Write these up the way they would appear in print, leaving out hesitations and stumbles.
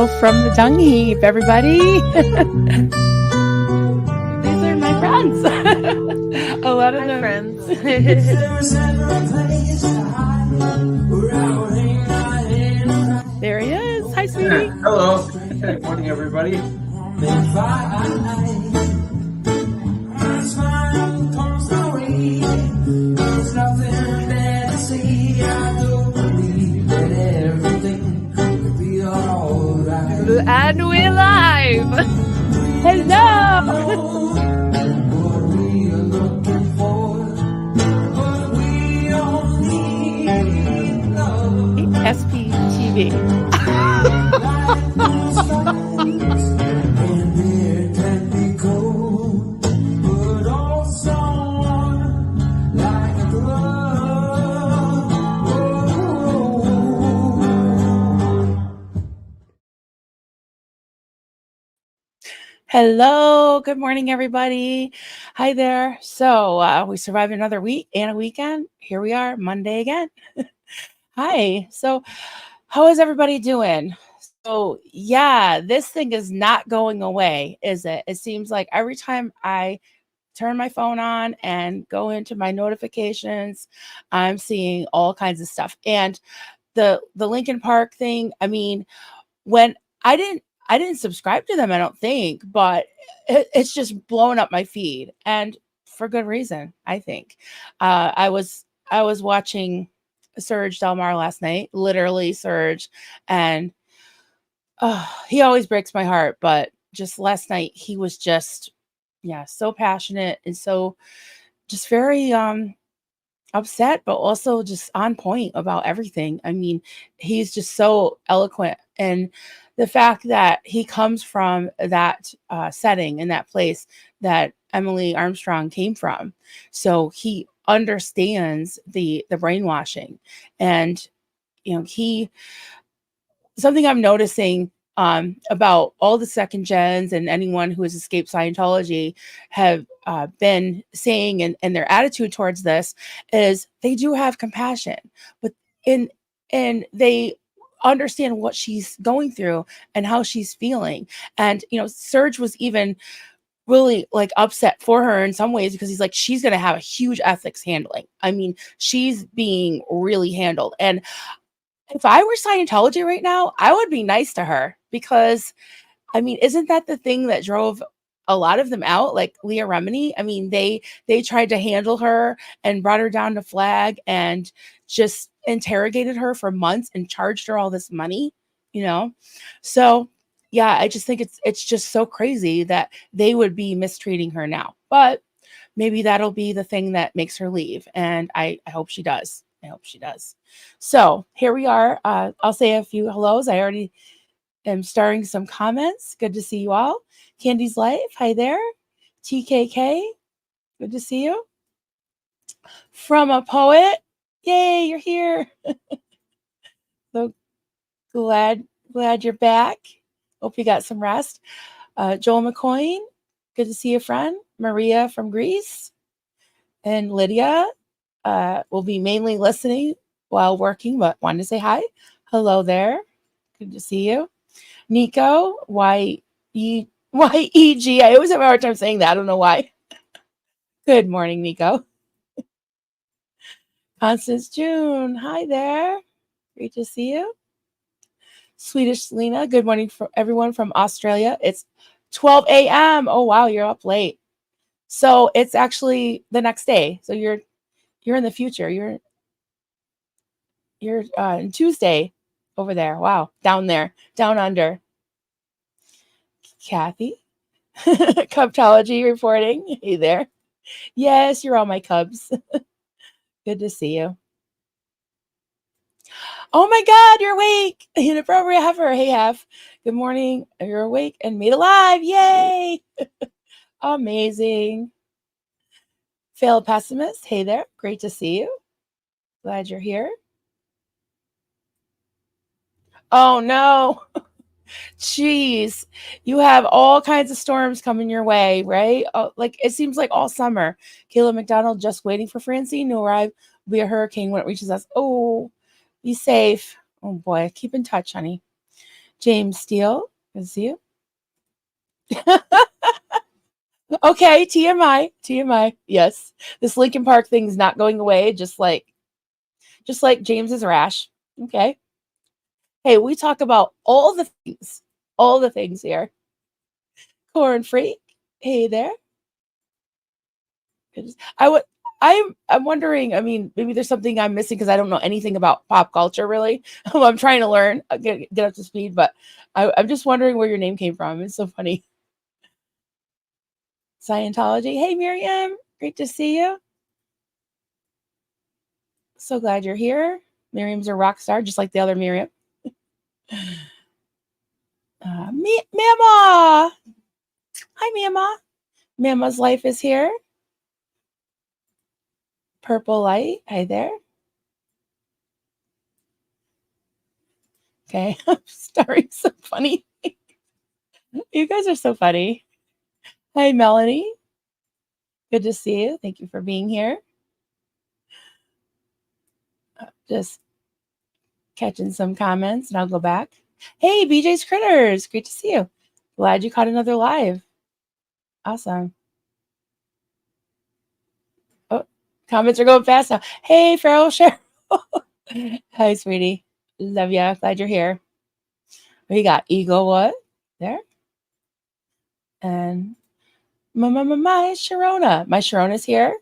Hello from the dung heap, everybody. These are my friends. A lot of them. Friends. There he is. Hi, sweetie. Hello. Good morning, everybody. And we're live. Hello. SPTV. Hello, good morning, everybody. Hi there. So we survived another week and a weekend. Here we are, Monday again. Hi. So how is everybody doing? So yeah, this thing is not going away, is it? It seems like every time I turn my phone on and go into my notifications, I'm seeing all kinds of stuff. And the Linkin Park thing, I mean, when I didn't subscribe to them, I don't think, but it's just blowing up my feed, and for good reason, I think. I was watching Serge Delmar last night, literally Serge, and he always breaks my heart, but just last night he was just, yeah, so passionate and so just very upset, but also just on point about everything. I mean, he's just so eloquent, and the fact that he comes from that setting and that place that Emily Armstrong came from, so he understands the brainwashing. And something I'm noticing about all the second gens and anyone who has escaped Scientology have been saying, and their attitude towards this is they do have compassion, but and they understand what she's going through and how she's feeling. And Serge was even really like upset for her in some ways, because he's like, she's going to have a huge ethics handling. I mean, she's being really handled. And if I were Scientology right now, I would be nice to her, because, I mean, isn't that the thing that drove a lot of them out? Like Leah Remini, I mean, they tried to handle her and brought her down to flag and just interrogated her for months and charged her all this money, So, yeah, I just think it's just so crazy that they would be mistreating her now. But maybe that'll be the thing that makes her leave, and I hope she does. I hope she does. So here we are. I'll say a few hellos. I already am starting some comments. Good to see you all. Candy's Life, hi there. TKK, good to see you. From a Poet, yay, you're here. So glad you're back. Hope you got some rest. Joel McCoy, good to see you, friend. Maria from Greece, and Lydia will be mainly listening while working, but wanted to say hi. Hello there. Good to see you. Nico, Y-E-G. I always have a hard time saying that. I don't know why. Good morning, Nico. Constance June, hi there. Great to see you. Swedish Selena, good morning for everyone from Australia. It's 12 a.m. Oh, wow, you're up late. So it's actually the next day. So you're in the future. You're Tuesday over there. Wow. Down there, down under. Kathy, Cubtology reporting. Hey there. Yes, you're all my Cubs. Good to see you. Oh my God, you're awake. Inappropriate heifer. Hey, Hef. Good morning. You're awake and made alive. Yay. Amazing. Failed pessimist. Hey there. Great to see you. Glad you're here. Oh no. Jeez, you have all kinds of storms coming your way, right? Like it seems like all summer. Kayla McDonald just waiting for Francine to arrive. Will be a hurricane when it reaches us. Oh, be safe. Oh boy, keep in touch, honey. James Steele, good to see you. Okay, TMI. Yes, this Linkin Park thing is not going away. Just like James's rash. Okay. Hey, we talk about all the things here. Corn freak. Hey there. I would. I'm wondering. I mean, maybe there's something I'm missing because I don't know anything about pop culture really. I'm trying to learn, get up to speed, but I'm just wondering where your name came from. It's so funny. Scientology. Hey, Miriam. Great to see you. So glad you're here. Miriam's a rock star, just like the other Miriam. Mama. Hi, Mama. Mama's life is here. Purple light. Hi there. Okay. Starry, so funny. You guys are so funny. Hi, Melanie. Good to see you. Thank you for being here. Just catching some comments and I'll go back. Hey, BJ's Critters. Great to see you. Glad you caught another live. Awesome. Oh, comments are going fast now. Hey, Farrell Cheryl. Hi, sweetie. Love ya. Glad you're here. We got Eagle what there. And my Sharona. My Sharona's here.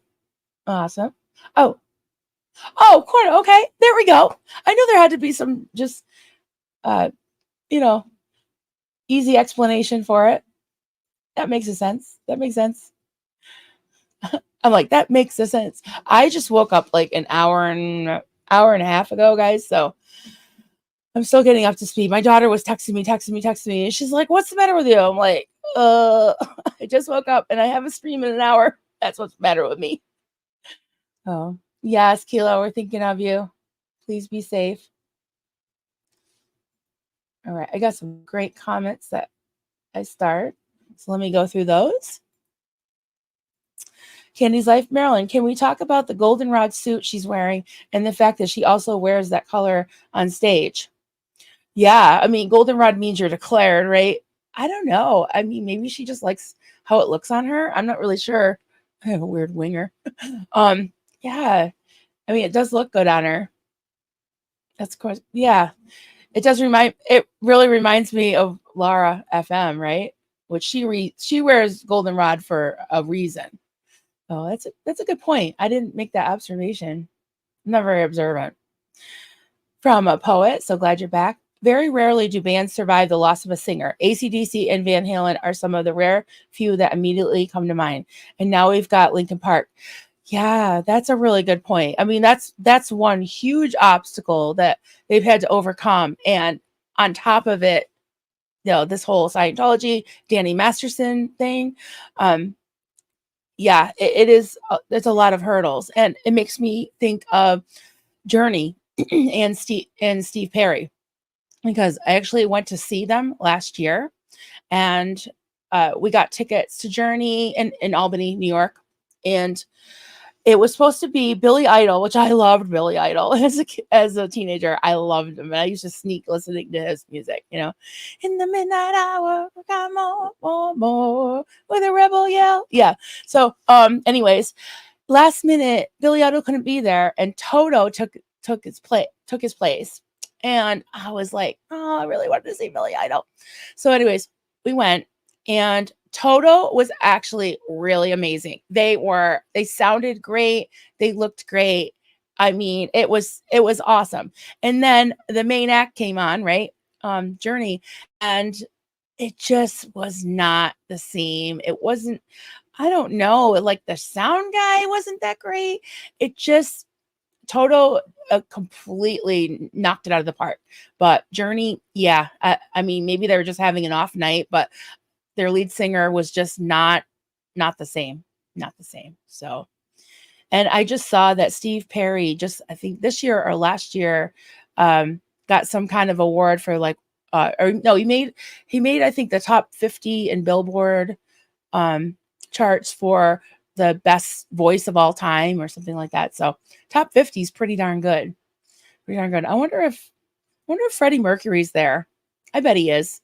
Awesome. Oh, corner. Okay, there we go. I knew there had to be some just, you know, easy explanation for it. That makes a sense. That makes sense. I'm like, that makes a sense. I just woke up like an hour and a half ago, guys. So I'm still getting up to speed. My daughter was texting me. And she's like, what's the matter with you? I'm like, I just woke up and I have a stream in an hour. That's what's the matter with me. Oh, yes, Kilo, we're thinking of you. Please be safe. All right, I got some great comments that I start. So let me go through those. Candy's Life, Marilyn, can we talk about the goldenrod suit she's wearing and the fact that she also wears that color on stage? Yeah, I mean, goldenrod means you're declared, right? I don't know. I mean, maybe she just likes how it looks on her. I'm not really sure. I have a weird winger. Yeah. I mean, it does look good on her. That's course. Yeah. It really reminds me of Laura FM, right? Which she wears goldenrod for a reason. Oh, that's a good point. I didn't make that observation. I'm not very observant. From a poet, so glad you're back. Very rarely do bands survive the loss of a singer. AC/DC and Van Halen are some of the rare few that immediately come to mind. And now we've got Linkin Park. Yeah, that's a really good point. I mean, that's one huge obstacle that they've had to overcome. And on top of it, this whole Scientology, Danny Masterson thing. Yeah, it is. There's a lot of hurdles, and it makes me think of Journey and Steve Perry, because I actually went to see them last year, and we got tickets to Journey in Albany, New York, and it was supposed to be Billy Idol, which I loved Billy Idol as a teenager. I loved him, and I used to sneak listening to his music. In the midnight hour, got more with a rebel yell. Yeah. So, anyways, last minute, Billy Idol couldn't be there, and Toto took his place. And I was like, oh, I really wanted to see Billy Idol. So, anyways, we went, and Toto was actually really amazing. They sounded great. They looked great. I mean, it was awesome. And then the main act came on, right? Journey. And it just was not the same. It wasn't, I don't know, like the sound guy wasn't that great. It just, Toto completely knocked it out of the park. But Journey, yeah, I mean, maybe they were just having an off night, but their lead singer was just not the same. So, and I just saw that Steve Perry I think this year or last year, got some kind of award for like, or no, he made I think the top 50 in Billboard charts for the best voice of all time or something like that. So top 50 is pretty darn good. I wonder if Freddie Mercury's there. I bet he is.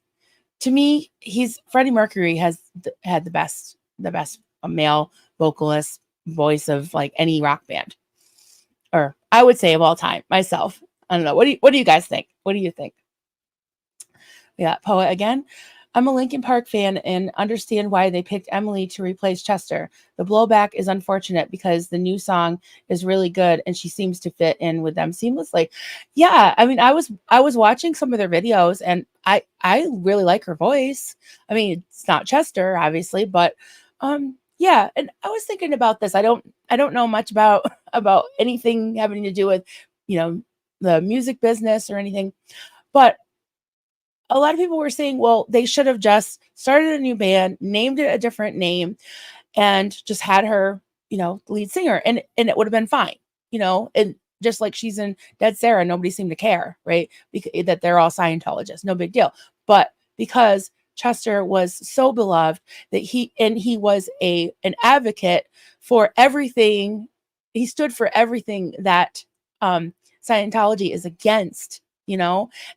To me, he's Freddie Mercury has had the best male vocalist voice of like any rock band, or I would say of all time. Myself, I don't know. What do you guys think? What do you think? Yeah, poet again. I'm a Linkin Park fan and understand why they picked Emily to replace Chester. The blowback is unfortunate because the new song is really good and she seems to fit in with them seamlessly. Yeah, I mean, I was watching some of their videos and I really like her voice. I mean, it's not Chester, obviously, but yeah, and I was thinking about this. I don't know much about about anything having to do with, you know, the music business or anything, but a lot of people were saying, well, they should have just started a new band, named it a different name, and just had her, lead singer, and it would have been fine, and just like she's in Dead Sarah, nobody seemed to care, right? Because that they're all Scientologists, no big deal. But because Chester was so beloved that he was an advocate for everything, he stood for everything that Scientology is against,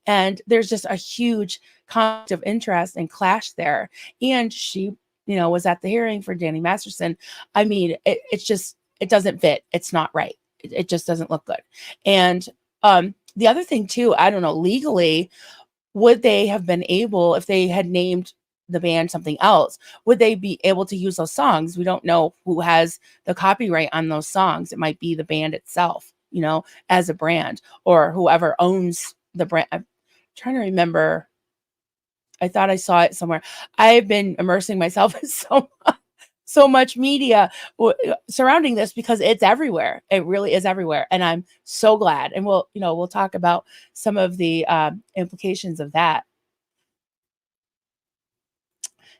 and there's just a huge conflict of interest and clash there. And she, was at the hearing for Danny Masterson. I mean, it's just, it doesn't fit. It's not right. It just doesn't look good. And the other thing too, I don't know, legally, would they have been able, if they had named the band something else, would they be able to use those songs? We don't know who has the copyright on those songs. It might be the band itself, as a brand, or whoever owns the brand. I'm trying to remember. I thought I saw it somewhere. I've been immersing myself in so much media surrounding this because it's everywhere. It really is everywhere, and I'm so glad. And we'll talk about some of the implications of that.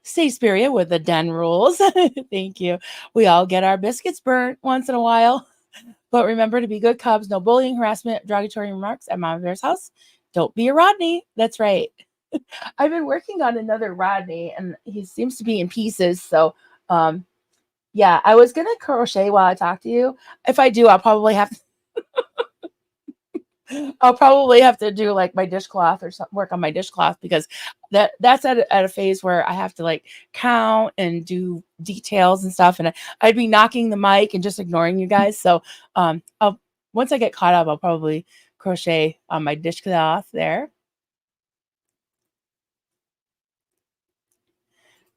Stay Spiria with the den rules. Thank you. We all get our biscuits burnt once in a while. But remember to be good cubs. No bullying, harassment, derogatory remarks at Mama Bear's house. Don't be a Rodney. That's right. I've been working on another Rodney, and he seems to be in pieces. So, yeah, I was gonna crochet while I talk to you. If I do, I'll probably have to do like my dishcloth or something, work on my dishcloth, because that's at a phase where I have to like count and do details and stuff. And I'd be knocking the mic and just ignoring you guys. So I'll once I get caught up, I'll probably crochet on my dishcloth there.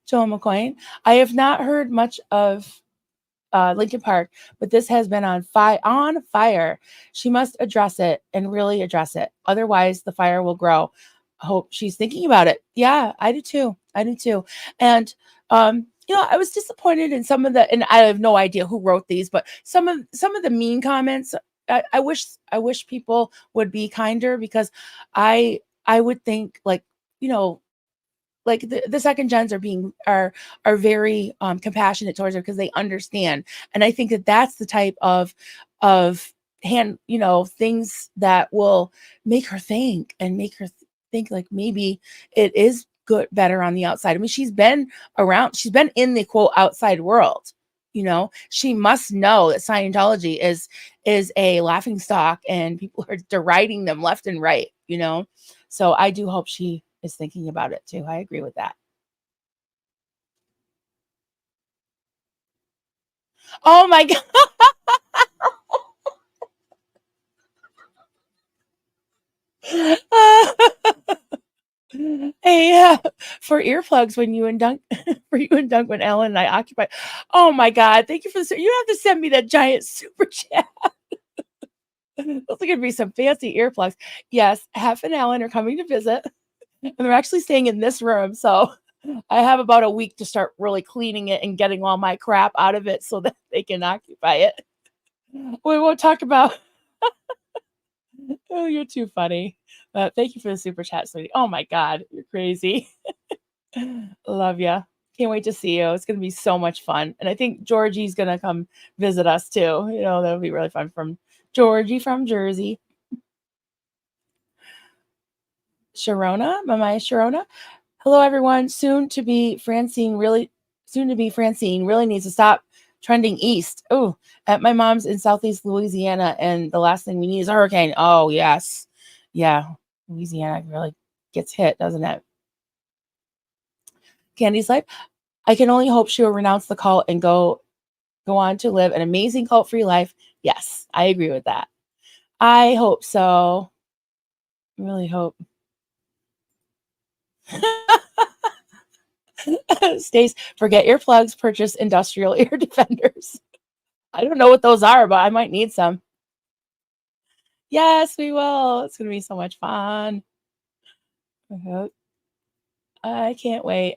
Joel McCoy. I have not heard much of Linkin Park, but this has been on fire. She must address it and really address it. Otherwise, the fire will grow. I hope she's thinking about it. Yeah, I do too. I do too. And I was disappointed in some of and I have no idea who wrote these, but some of the mean comments. I wish people would be kinder, because I would think, like, like the second gens are very compassionate towards her because they understand. And I think that that's the type of things that will make her think, and make her think like maybe it is better on the outside. I mean, she's been in the quote outside world. She must know that Scientology is a laughing stock and people are deriding them left and right. So I do hope she is thinking about it too. I agree with that. Oh my God. Hey, for earplugs when you and Dunk, for you and Dunk, when Ellen and I occupy. Oh my God. Thank you for you have to send me that giant super chat. Those are going to be some fancy earplugs. Yes, Hef and Ellen are coming to visit, and they're actually staying in this room. So I have about a week to start really cleaning it and getting all my crap out of it so that they can occupy it. We won't talk about. Oh, you're too funny. Thank you for the super chat, sweetie. Oh my God, you're crazy. Love ya. Can't wait to see you. It's gonna be so much fun, and I think Georgie's gonna come visit us too. That'll be really fun. From Georgie from Jersey. Sharona, Mama Sharona. Hello, everyone. Soon to be Francine really needs to stop trending east. Oh, at my mom's in Southeast Louisiana, and the last thing we need is a hurricane. Oh, yes. Yeah. Louisiana, really. gets hit, doesn't it? Candy's life. I can only hope she will renounce the cult and go on to live an amazing cult-free life. Yes, I agree with that. I hope so. I really hope. Stace, forget your plugs, purchase industrial ear defenders. I don't know what those are, but I might need some. Yes, we will. It's going to be so much fun. I can't wait.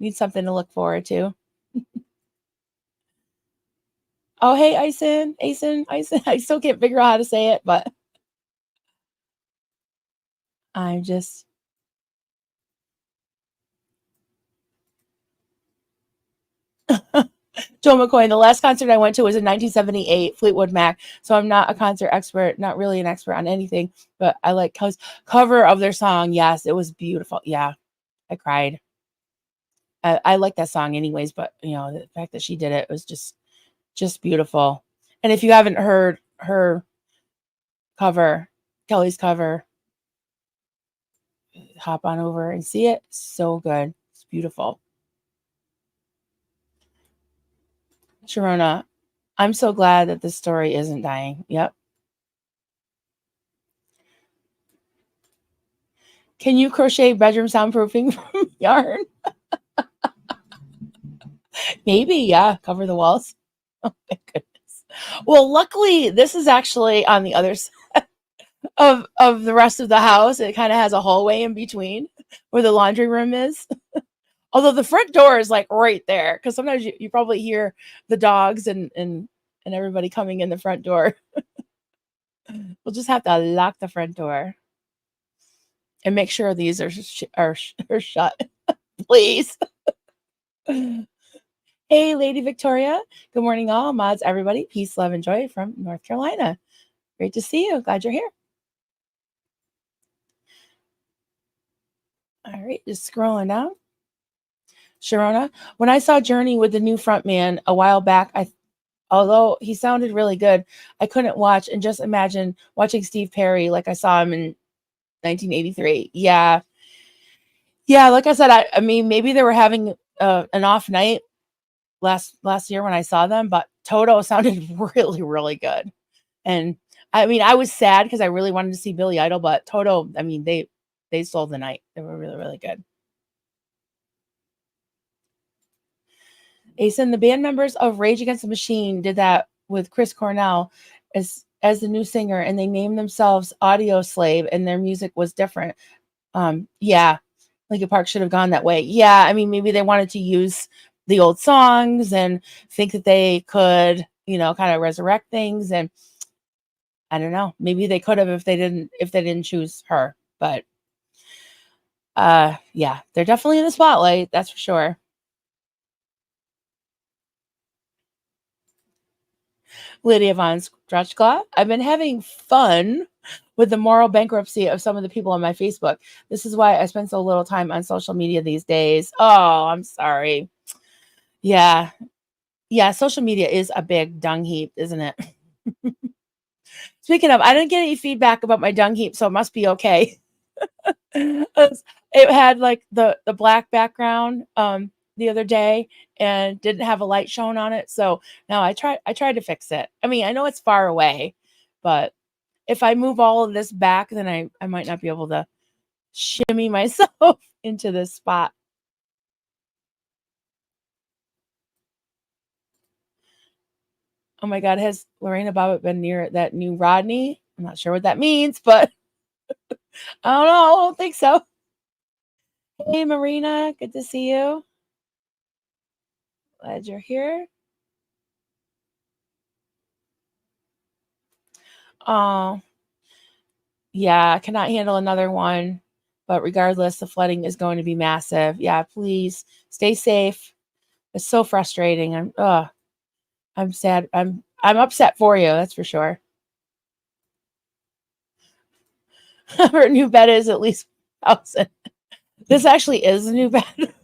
Need something to look forward to. Oh, hey, Ison. I still can't figure out how to say it, but I'm just. Joe McCoy, the last concert I went to was in 1978, Fleetwood Mac. So I'm not a concert expert, not really an expert on anything, but I like cover of their song. Yes, it was beautiful. Yeah, I cried. I like that song anyways, but the fact that she did it was just beautiful. And if you haven't heard her cover, Kelly's cover, hop on over and see it. So good. It's beautiful. Sharona, I'm so glad that this story isn't dying. Yep. Can you crochet bedroom soundproofing from yarn? Maybe, yeah. Cover the walls. Oh my goodness. Well, luckily, this is actually on the other side of the rest of the house. It kind of has a hallway in between where the laundry room is. Although the front door is like right there, because sometimes you probably hear the dogs and everybody coming in the front door. We'll just have to lock the front door and make sure these are shut, please. Hey, Lady Victoria. Good morning, all mods, everybody. Peace, love, and joy from North Carolina. Great to see you. Glad you're here. All right, just scrolling down. Sharona, when I saw Journey with the new frontman a while back, although he sounded really good, I couldn't watch and just imagine watching Steve Perry like I saw him in 1983. Yeah. Yeah, like I said, I mean, maybe they were having an off night last year when I saw them, but Toto sounded really, really good. And I mean, I was sad because I really wanted to see Billy Idol, but Toto, I mean, they sold the night. They were really, really good. Asen, the band members of Rage Against the Machine did that with Chris Cornell as the new singer, and they named themselves Audio Slave, and their music was different. Yeah, Linkin Park should have gone that way. Yeah, I mean, maybe they wanted to use the old songs and think that they could, kind of resurrect things. And I don't know, maybe they could have if they didn't choose her. But yeah, they're definitely in the spotlight, that's for sure. Lydia von Strachka. I've been having fun with the moral bankruptcy of some of the people on my Facebook. This is why I spend so little time on social media these days. Oh, I'm sorry. Yeah. Yeah, social media is a big dung heap, isn't it? Speaking of, I didn't get any feedback about my dung heap, so it must be okay. It had like the black background the other day and didn't have a light shown on it. So now I tried to fix it. I mean, I know it's far away, but if I move all of this back, then I might not be able to shimmy myself into this spot. Oh my God, has Lorena Bobbitt been near that new Rodney? I'm not sure what that means, but I don't know. I don't think so. Hey, Marina, good to see you. Glad you're here. Oh, yeah, I cannot handle another one. But regardless, the flooding is going to be massive. Yeah, please stay safe. It's so frustrating. I'm sad. I'm upset for you, that's for sure. Her new bed is at least 1,000. This actually is a new bed.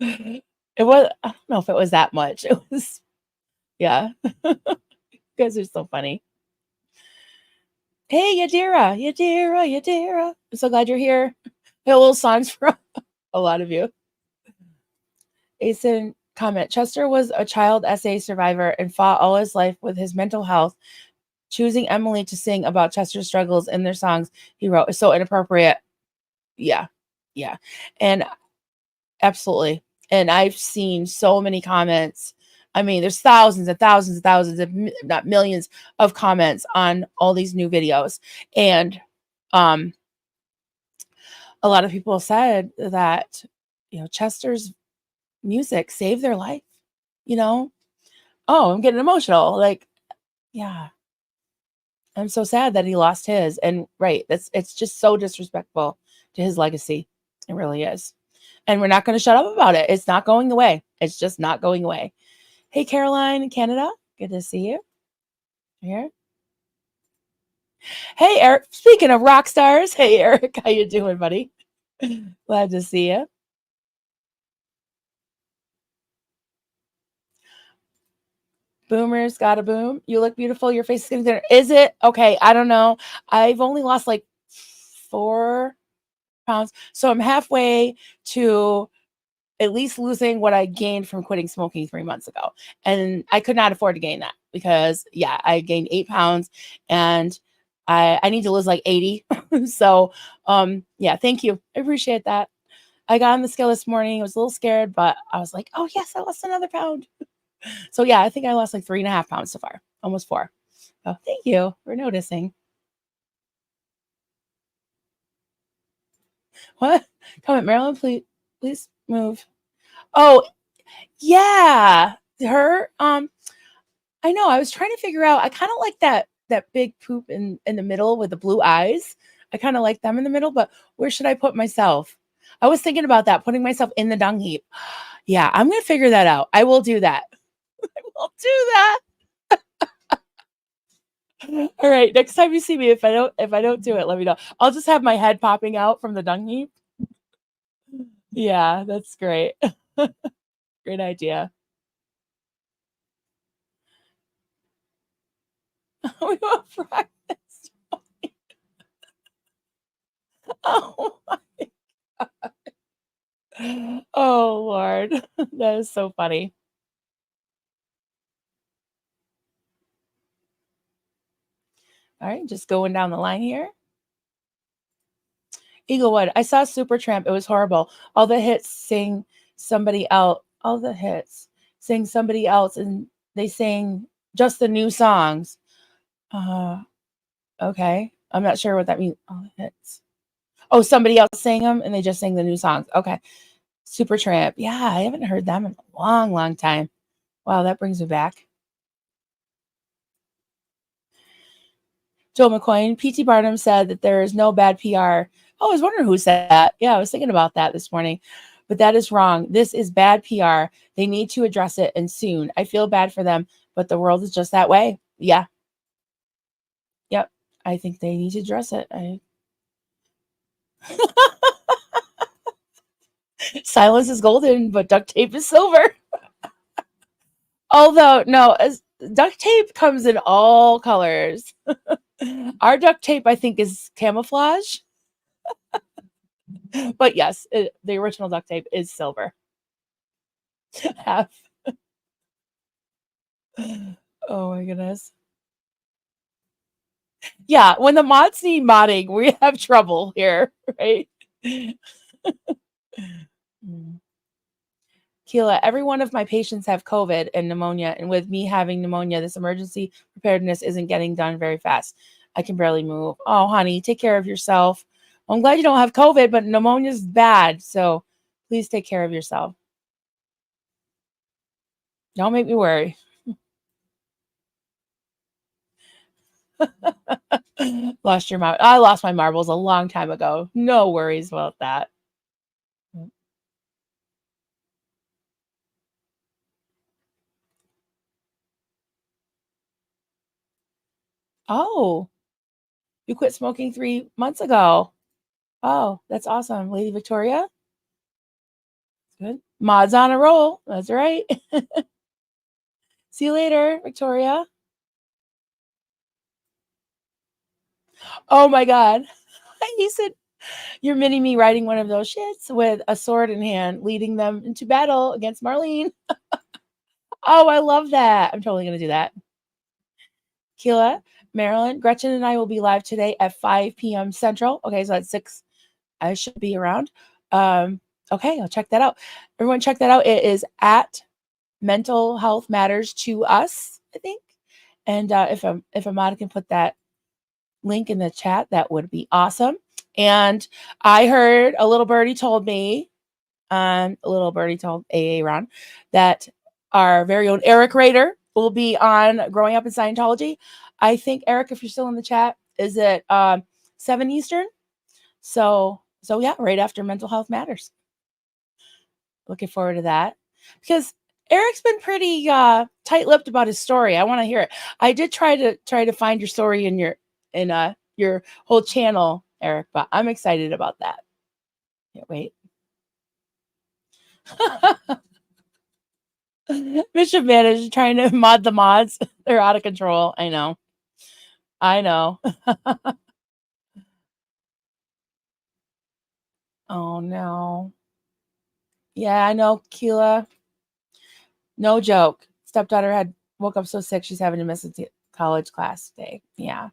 It was, I don't know if it was that much. It was, yeah. You guys are so funny. Hey, Yadira, Yadira, Yadira. I'm so glad you're here. I have little songs from a lot of you. Asen comment, Chester was a child SA survivor and fought all his life with his mental health. Choosing Emily to sing about Chester's struggles in their songs he wrote is so inappropriate. Yeah. Yeah. And absolutely. And I've seen so many comments. I mean, there's thousands and thousands and thousands of not millions of comments on all these new videos. And um a lot of people said that, Chester's music saved their life, you know? Oh, I'm getting emotional. Like, yeah. I'm so sad that he lost his. And right, it's just so disrespectful to his legacy. It really is. And we're not going to shut up about it. It's not going away. It's just not going away. Hey, Caroline in Canada. Good to see you. Here. Hey, Eric. Speaking of rock stars. Hey, Eric. How you doing, buddy? Glad to see you. Boomers gotta boom. You look beautiful. Your face is getting thinner. Is it? Okay. I don't know. I've only lost like 4 pounds. So I'm halfway to at least losing what I gained from quitting smoking 3 months ago. And I could not afford to gain that because, yeah, I gained 8 pounds and I need to lose like 80. So, yeah, thank you. I appreciate that. I got on the scale this morning. I was a little scared, but I was like, oh, yes, I lost another pound. So, yeah, I think I lost like 3.5 pounds so far, almost 4. Oh, thank you for noticing. What? Comment, Marilyn, please move. Oh, yeah. Her, I know. I was trying to figure out. I kind of like that big poop in the middle with the blue eyes. I kind of like them in the middle, but where should I put myself? I was thinking about that, putting myself in the dung heap. Yeah, I'm gonna figure that out. I will do that. I will do that. All right. Next time you see me, if I don't do it, let me know. I'll just have my head popping out from the dung heap. Yeah, that's great. Great idea. We want breakfast. Oh Oh, Lord. That is so funny. All right, just going down the line here. Eaglewood. I saw Supertramp. It was horrible. All the hits sing somebody else. All the hits sing somebody else, and they sing just the new songs. Uh, okay. I'm not sure what that means. All the hits. Oh, somebody else sang them, and they just sang the new songs. Okay. Supertramp. Yeah, I haven't heard them in a long, long time. Wow, that brings me back. Joe McCoy, P.T. Barnum said that there is no bad PR. Oh, I was wondering who said that. Yeah, I was thinking about that this morning. But that is wrong. This is bad PR. They need to address it and soon. I feel bad for them, but the world is just that way. Yeah. Yep. I think they need to address it. Silence is golden, but duct tape is silver. Although, no, duct tape comes in all colors. Our duct tape, I think, is camouflage. But yes, the original duct tape is silver. Half. Oh my goodness. Yeah, when the mods need modding, we have trouble here, right? Mm. Keela, every one of my patients have COVID and pneumonia, and with me having pneumonia, this emergency preparedness isn't getting done very fast. I can barely move. Oh, honey, take care of yourself. Well, I'm glad you don't have COVID, but pneumonia is bad, so please take care of yourself. Don't make me worry. Lost your marbles. I lost my marbles a long time ago. No worries about that. Oh, you quit smoking 3 months ago. Oh, that's awesome. Lady Victoria. Good. Mod's on a roll. That's right. See you later, Victoria. Oh my God. He said, "You're mini me riding one of those shits with a sword in hand, leading them into battle against Marlene." Oh, I love that. I'm totally going to do that. Keela, Marilyn, Gretchen and I will be live today at 5 p.m. Central. Okay, so that's 6. I should be around. Okay, I'll check that out. Everyone check that out. It is at Mental Health Matters to Us, I think. And if Amada can put that link in the chat, that would be awesome. And I heard a little birdie told me, a little birdie told AA Ron, that our very own Eric Rader will be on Growing Up in Scientology. I think, Eric, if you're still in the chat, is it 7 Eastern? So yeah, right after Mental Health Matters. Looking forward to that, because Eric's been pretty tight-lipped about his story. I want to hear it. I did try to find your story in your whole channel, Eric, but I'm excited about that. Can't wait. Bishop Man is trying to mod the mods. They're out of control. I know. Oh no. Yeah, I know, Keela. No joke. Stepdaughter had woke up so sick she's having to miss a college class day. Yeah.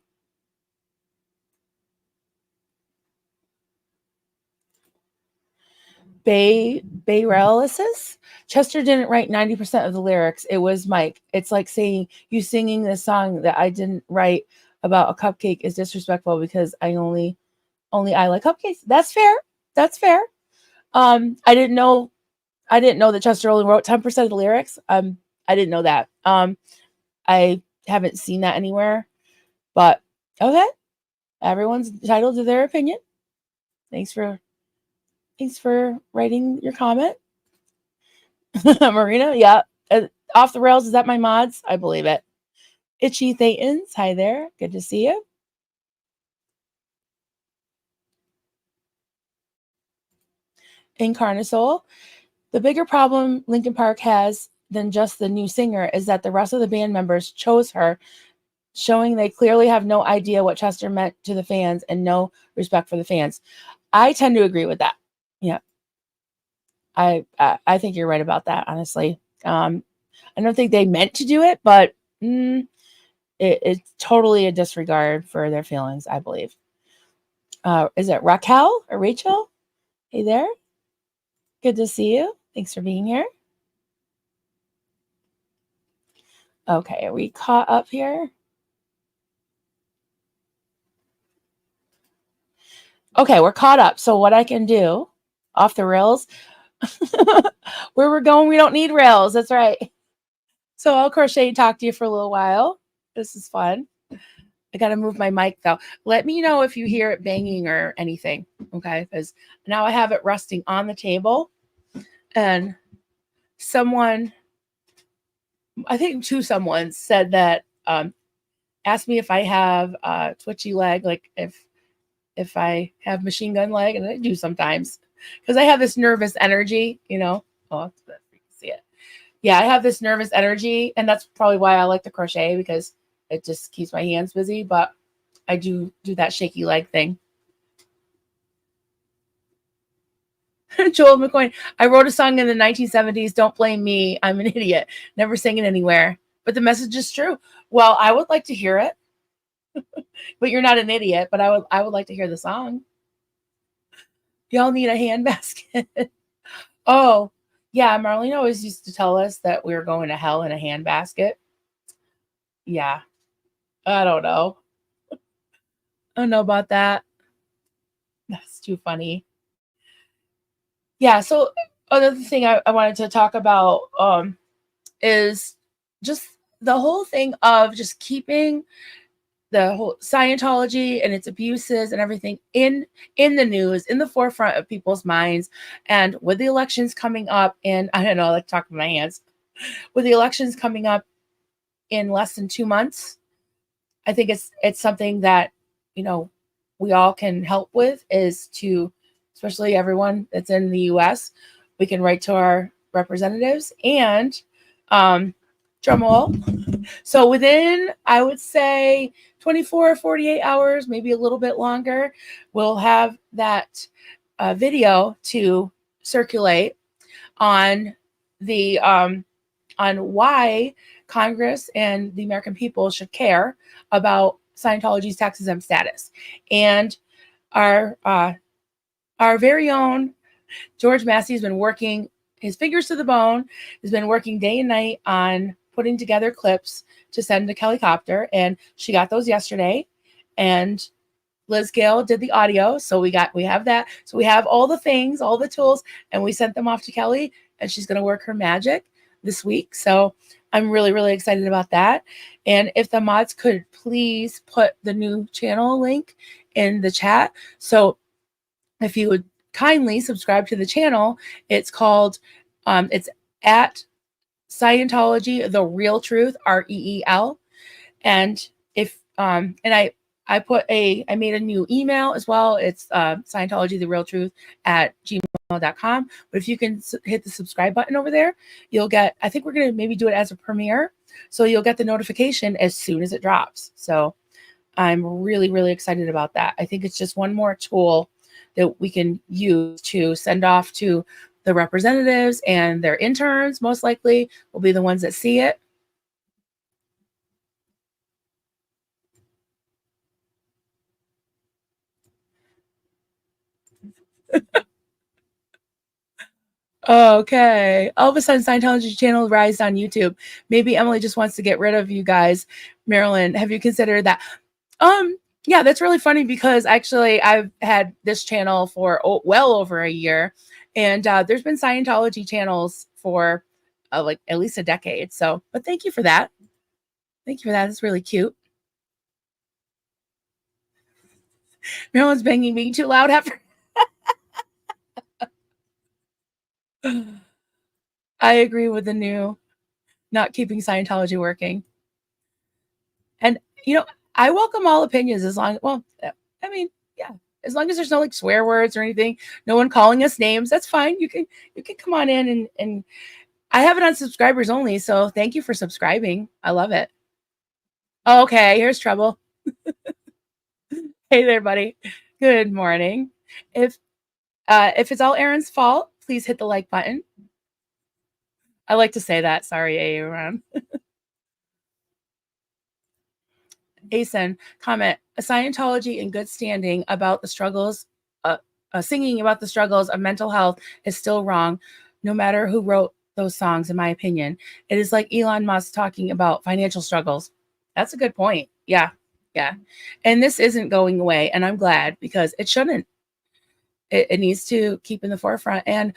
Bayrealisis. Chester didn't write 90% of the lyrics. It was Mike. It's like saying you singing this song that I didn't write about a cupcake is disrespectful because only I like cupcakes. That's fair. That's fair. I didn't know that Chester only wrote 10% of the lyrics. I didn't know that. I haven't seen that anywhere. But okay. Everyone's entitled to their opinion. Thanks for writing your comment. Marina, yeah. Off the rails, is that my mods? I believe it. Itchy Thetans, hi there. Good to see you. Incarnasoul. The bigger problem Linkin Park has than just the new singer is that the rest of the band members chose her, showing they clearly have no idea what Chester meant to the fans and no respect for the fans. I tend to agree with that. Yeah. I think you're right about that, honestly. I don't think they meant to do it, but it's totally a disregard for their feelings, I believe. Is it Raquel or Rachel? Hey there. Good to see you. Thanks for being here. Okay, are we caught up here? Okay, we're caught up. So what I can do, off the rails, where we're going, we don't need rails. That's right. So I'll crochet and talk to you for a little while. This is fun. I got to move my mic though. Let me know if you hear it banging or anything. Okay, because now I have it resting on the table, and someone, I think someone said that, asked me if I have twitchy leg, like if I have machine gun leg, and I do sometimes because I have this nervous energy, you know. Oh, you can see it. Yeah, I have this nervous energy, and that's probably why I like to crochet, because it just keeps my hands busy. But I do that shaky leg thing. Joel McCoy, I wrote a song in the 1970s. Don't blame me. I'm an idiot. Never sang it anywhere. But the message is true. Well, I would like to hear it. But you're not an idiot. But I would like to hear the song. Y'all need a hand basket. Oh, yeah. Marlene always used to tell us that we were going to hell in a hand basket. Yeah. I don't know. I don't know about that. That's too funny. Yeah. So another thing I wanted to talk about is just the whole thing of just keeping the whole Scientology and its abuses and everything in the news, in the forefront of people's minds. And with the elections coming up in, I don't know, I like talking with my hands, with the elections coming up in less than 2 months, I think it's something that, you know, we all can help with, is to, especially everyone that's in the US, we can write to our representatives and drum roll, So within, I would say, 24, 48 hours, maybe a little bit longer, we'll have that video to circulate on the on why Congress and the American people should care about Scientology's tax exempt status. And our very own George Massey has been working his fingers to the bone, has been working day and night on putting together clips to send to Kelly Copter, and she got those yesterday. And Liz Gale did the audio, so we have that. So we have all the things, all the tools, and we sent them off to Kelly, and she's going to work her magic this week. So I'm really, really excited about that. And if the mods could please put the new channel link in the chat. So if you would kindly subscribe to the channel, it's called, it's at Scientology, The Real Truth, REEL. And if, and I made a new email as well. It's Scientology, The Real Truth at gmail.com. But if you can hit the subscribe button over there, you'll get, I think we're going to maybe do it as a premiere. So you'll get the notification as soon as it drops. So I'm really, really excited about that. I think it's just one more tool that we can use to send off to the representatives, and their interns most likely will be the ones that see it. Okay. All of a sudden, Scientology channel rise on YouTube. Maybe Emily just wants to get rid of you guys. Marilyn, have you considered that? Yeah, that's really funny because actually I've had this channel for well over a year, and there's been Scientology channels for like at least a decade. So, but thank you for that. Thank you for that. It's really cute. Marilyn's banging being too loud after. I agree with the new not keeping Scientology working. And, I welcome all opinions as long, well, I mean, yeah, as long as there's no like swear words or anything, no one calling us names, that's fine. You can come on in, and I have it on subscribers only. So thank you for subscribing. I love it. Okay, here's trouble. Hey there, buddy. Good morning. If it's all Aaron's fault, please hit the like button. I like to say that. Sorry, Aaron. Asen comment: a Scientology in good standing about the struggles, singing about the struggles of mental health is still wrong, no matter who wrote those songs. In my opinion, it is like Elon Musk talking about financial struggles. That's a good point. Yeah, yeah. And this isn't going away, and I'm glad, because it shouldn't. It needs to keep in the forefront, and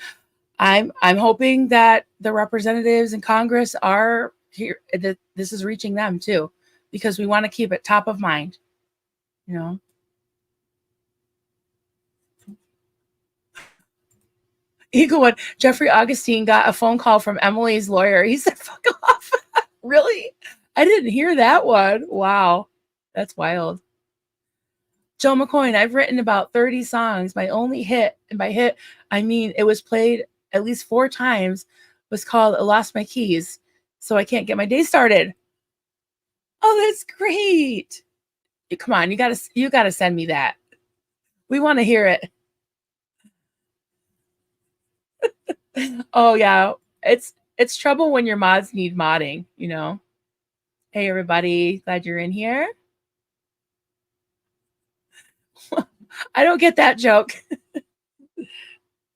I'm hoping that the representatives in Congress are here, that this is reaching them too, because we want to keep it top of mind, Eagle one, Jeffrey Augustine got a phone call from Emily's lawyer. He said, fuck off. Really? I didn't hear that one. Wow. That's wild. Joe McCoy, I've written about 30 songs. My only hit, and by hit, I mean it was played at least 4 times, was called I Lost My Keys, so I can't get my day started. Oh, that's great. Come on, you gotta send me that. We want to hear it. Oh yeah, it's trouble when your mods need modding, Hey everybody, glad you're in here. I don't get that joke.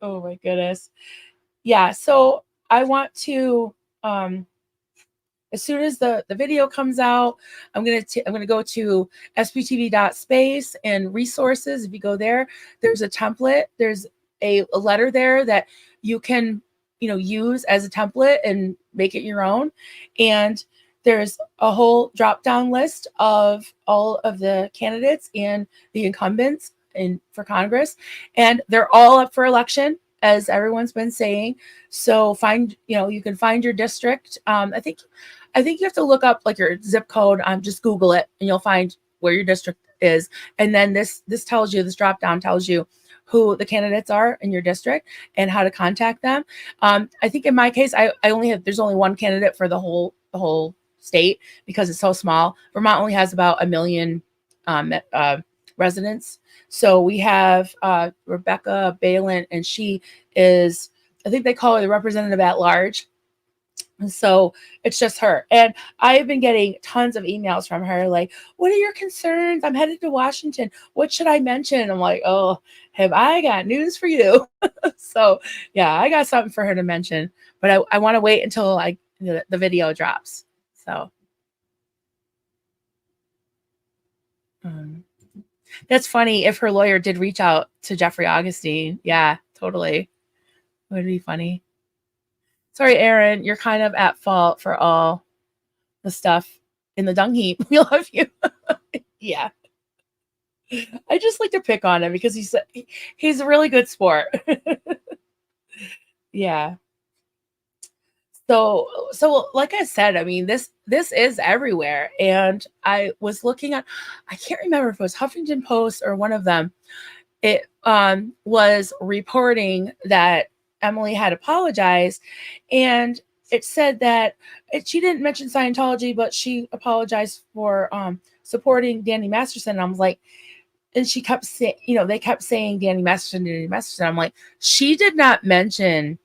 Oh my goodness. Yeah, so I want to as soon as the video comes out, I'm gonna go to sptv.space and resources. If you go there, there's a template. There's a letter there that you can use as a template and make it your own. And there's a whole drop down list of all of the candidates and the incumbents for Congress, and they're all up for election, as everyone's been saying. So you can find your district. I think you have to look up like your zip code. Just Google it, and you'll find where your district is. And then this tells you, this drop down tells you who the candidates are in your district and how to contact them. I think in my case, there's only one candidate for the whole state because it's so small. Vermont only has about 1 million residents. So we have Rebecca Balint, and she is, I think they call her the representative at large. So it's just her. And I've been getting tons of emails from her like, what are your concerns? I'm headed to Washington. What should I mention? I'm like, oh, have I got news for you? So yeah, I got something for her to mention, but I want to wait until the video drops. So that's funny if her lawyer did reach out to Jeffrey Augustine. Yeah, totally. It would be funny. Sorry, Aaron, you're kind of at fault for all the stuff in the dung heap. We love you. Yeah. I just like to pick on him because he's a really good sport. Yeah. So like I said, I mean this is everywhere. And I was looking at, I can't remember if it was Huffington Post or one of them. It was reporting that Emily had apologized, and it said that she didn't mention Scientology, but she apologized for supporting Danny Masterson. And I was like, and she kept saying, they kept saying Danny Masterson, Danny Masterson. I'm like, she did not mention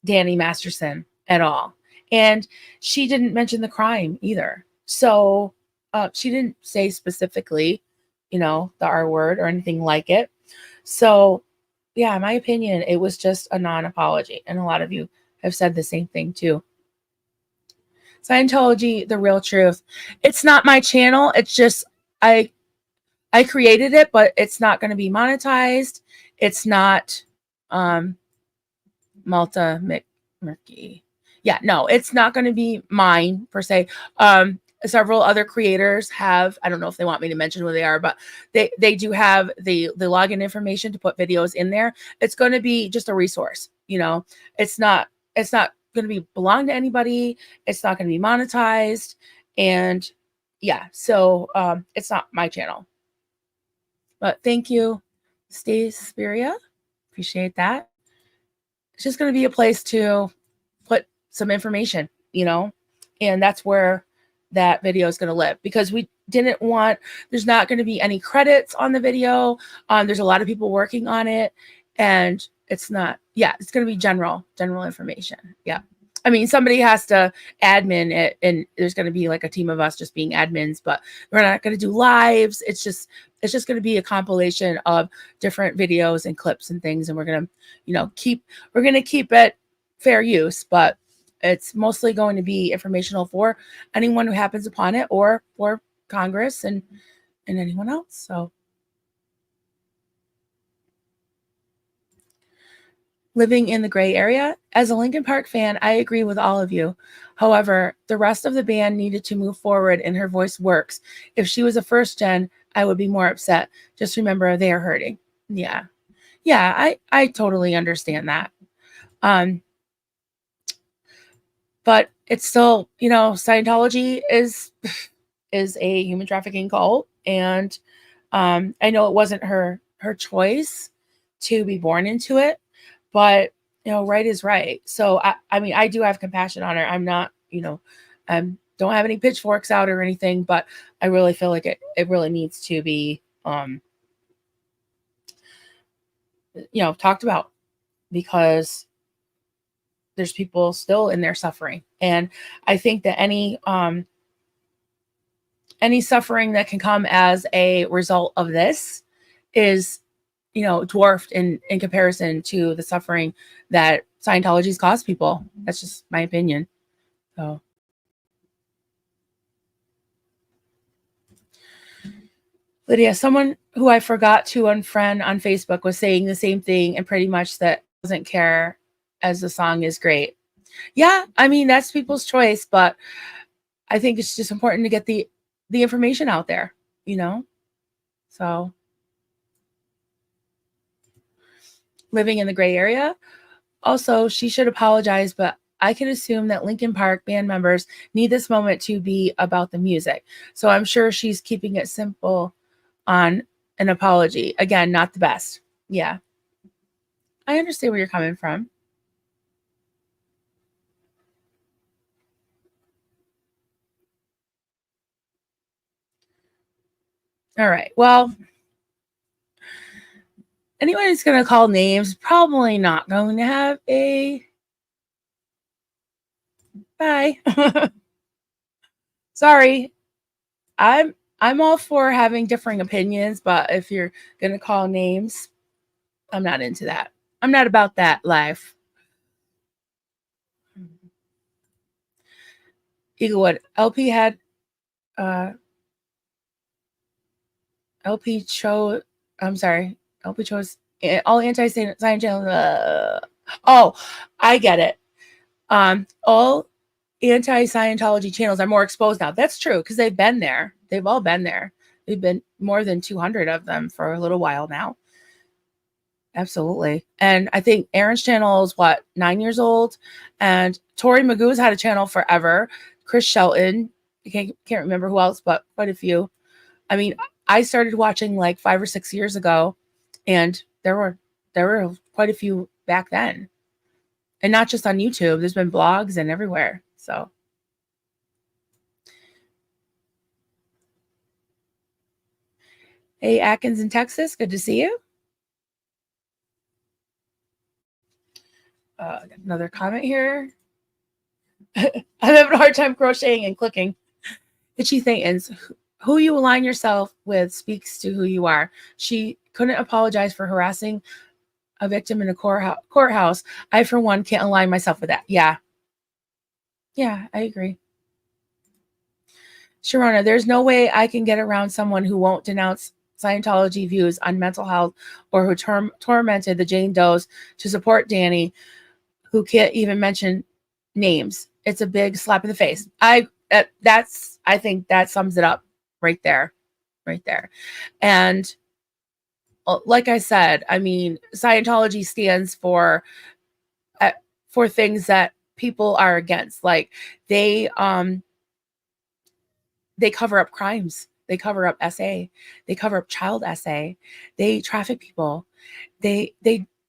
Danny Masterson at all. And she didn't mention the crime either. So she didn't say specifically, the R word or anything like it. So yeah, in my opinion, it was just a non-apology. And a lot of you have said the same thing too. Scientology, the real truth. It's not my channel. It's just, I created it, but it's not going to be monetized. It's not Murky. Yeah, no, it's not going to be mine per se. Several other creators have, I don't know if they want me to mention who they are, but they do have the login information to put videos in there. It's going to be just a resource, It's not going to be belong to anybody. It's not going to be monetized. And yeah, so it's not my channel. But thank you, Stay Spiria. Appreciate that. It's just going to be a place to put some information, and that's where that video is going to live, because we didn't want, there's not going to be any credits on the video. There's a lot of people working on it, and it's not, it's going to be general information. Yeah. I mean, somebody has to admin it, and there's going to be like a team of us just being admins, but we're not going to do lives. It's just going to be a compilation of different videos and clips and things. And we're going to, keep it fair use, but it's mostly going to be informational for anyone who happens upon it, or for Congress and anyone else. So living in the gray area. As a Linkin Park fan, I agree with all of you. However, the rest of the band needed to move forward, and her voice works. If she was a first gen, I would be more upset. Just remember, they are hurting. Yeah. Yeah, I totally understand that. But it's still, Scientology is a human trafficking cult. And I know it wasn't her choice to be born into it, but right is right. So I mean, I do have compassion on her. I'm not, don't have any pitchforks out or anything, but I really feel like it really needs to be, talked about, because there's people still in there suffering. And I think that any suffering that can come as a result of this is, dwarfed in comparison to the suffering that Scientology's caused people. That's just my opinion. So Lydia, someone who I forgot to unfriend on Facebook was saying the same thing, and pretty much that doesn't care, as the song is great. Yeah, I mean, that's people's choice, but I think it's just important to get the information out there, So living in the gray area. Also, she should apologize, but I can assume that Linkin Park band members need this moment to be about the music. So I'm sure she's keeping it simple on an apology. Again, not the best. Yeah. I understand where you're coming from. All right. Well, anyone who's going to call names probably not going to have a bye. Sorry. I'm all for having differing opinions, but if you're going to call names, I'm not into that. I'm not about that life. Eaglewood. LP had LP chose. I'm sorry. LP chose all anti-Scientology. Oh, I get it. All anti-Scientology channels are more exposed now. That's true because they've been there. They've all been there. They've been more than 200 of them for a little while now. Absolutely. And I think Aaron's channel is 9 years old, and Tori Magoo's had a channel forever. Chris Shelton, I can't remember who else, but quite a few. I mean, I started watching like 5 or 6 years ago, and there were quite a few back then. And not just on YouTube. There's been blogs and everywhere. So hey, Atkins in Texas, good to see you. Got another comment here. I'm having a hard time crocheting and clicking. Itchy Thetans, who you align yourself with speaks to who you are. She couldn't apologize for harassing a victim in a courthouse. I, for one, can't align myself with that. Yeah, I agree. Sharona, there's no way I can get around someone who won't denounce Scientology views on mental health or who tormented the Jane Does to support Danny, who can't even mention names. It's a big slap in the face. I think that sums it up right there. And like I said, I mean, Scientology stands for things that people are against. Like they cover up crimes. They cover up SA. They cover up child SA. They traffic people. They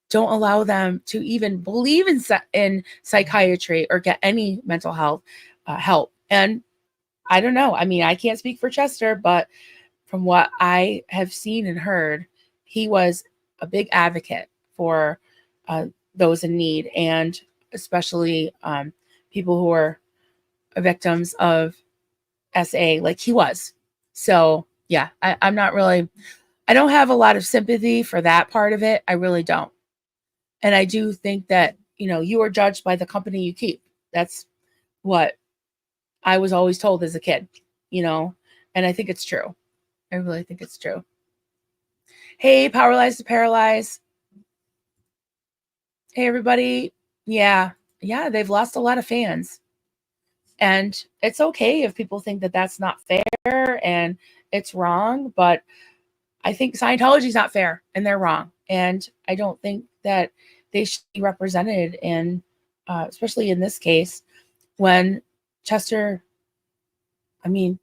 don't allow them to even believe in psychiatry or get any mental health help. And I don't know. I mean, I can't speak for Chester, but from what I have seen and heard, he was a big advocate for those in need, and especially people who are victims of SA, like he was. So yeah, I'm not really, I don't have a lot of sympathy for that part of it. I really don't. And I do think that, you are judged by the company you keep. That's what I was always told as a kid, and I think it's true. I really think it's true. Hey, Powerlize to Paralyze. Hey, everybody. Yeah, they've lost a lot of fans. And it's okay if people think that that's not fair and it's wrong, but I think Scientology is not fair and they're wrong. And I don't think that they should be represented in, especially in this case, when Chester, I mean,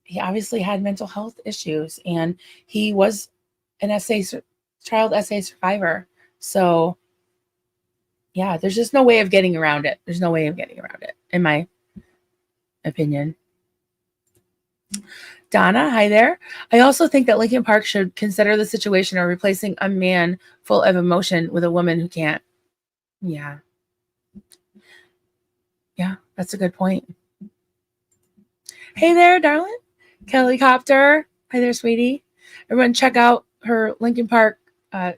he obviously had mental health issues and he was an child SA survivor. So yeah, there's just no way of getting around it. There's no way of getting around it, in my opinion. Donna, hi there. I also think that Linkin Park should consider the situation of replacing a man full of emotion with a woman who can't. Yeah. Yeah, that's a good point. Hey there, darling. Kelly Copter. Hi there, sweetie. Everyone check out her Linkin Park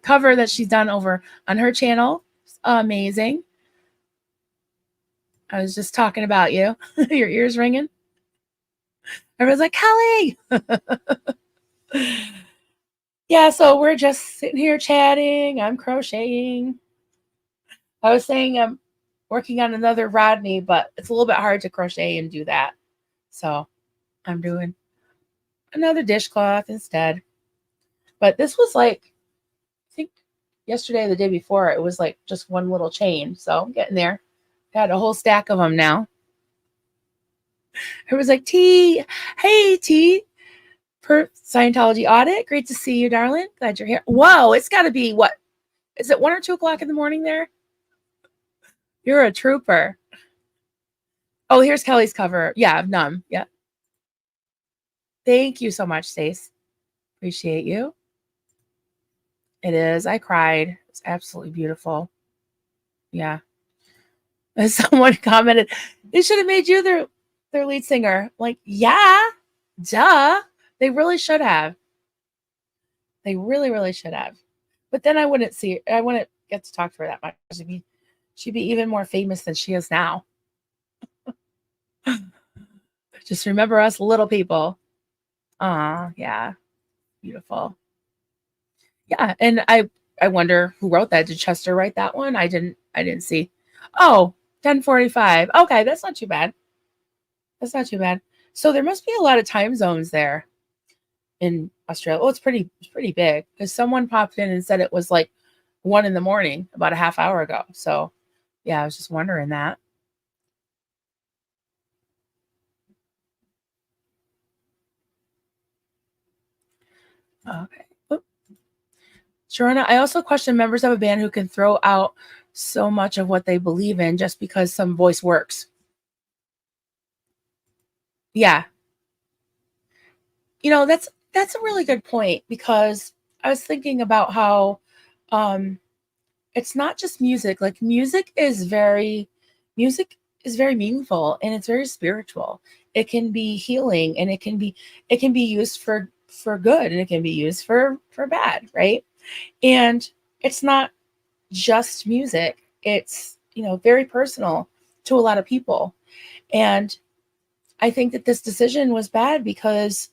cover that she's done over on her channel. It's amazing. I was just talking about you. Your ears ringing. Everyone's like, Kelly. Yeah, so we're just sitting here chatting. I'm crocheting. I was saying I'm working on another Rodney, but it's a little bit hard to crochet and do that. So I'm doing another dishcloth instead. But this was like, I think yesterday or the day before, it was like just one little chain. So I'm getting there. Got a whole stack of them now. It was like, T, hey, T, per Scientology audit. Great to see you, darling. Glad you're here. Whoa, it's got to be what? Is it 1 or 2 o'clock in the morning there? You're a trooper. Oh, here's Kelly's cover. Yeah, Numb. Yeah. Thank you so much, Stace. Appreciate you. It is. I cried. It's absolutely beautiful. Yeah. And someone commented, they should have made you their lead singer. Like, yeah, duh. They really should have. They really, really should have. But then I wouldn't get to talk to her that much. She'd be even more famous than she is now. Just remember us little people. Yeah. Beautiful. Yeah. And I wonder who wrote that. Did Chester write that one? I didn't see. Oh, 10:45. Okay, that's not too bad. That's not too bad. So there must be a lot of time zones there in Australia. Oh, it's pretty big because someone popped in and said it was like 1 a.m. about a half hour ago. So yeah, I was just wondering that. Okay. Oop. Sharona, I also question members of a band who can throw out so much of what they believe in just because some voice works. Yeah. That's a really good point because I was thinking about how um it's not just music. Like music is very meaningful and it's very spiritual. It can be healing and it can be used for good and it can be used for bad, right? And it's not just music. It's, very personal to a lot of people. And I think that this decision was bad because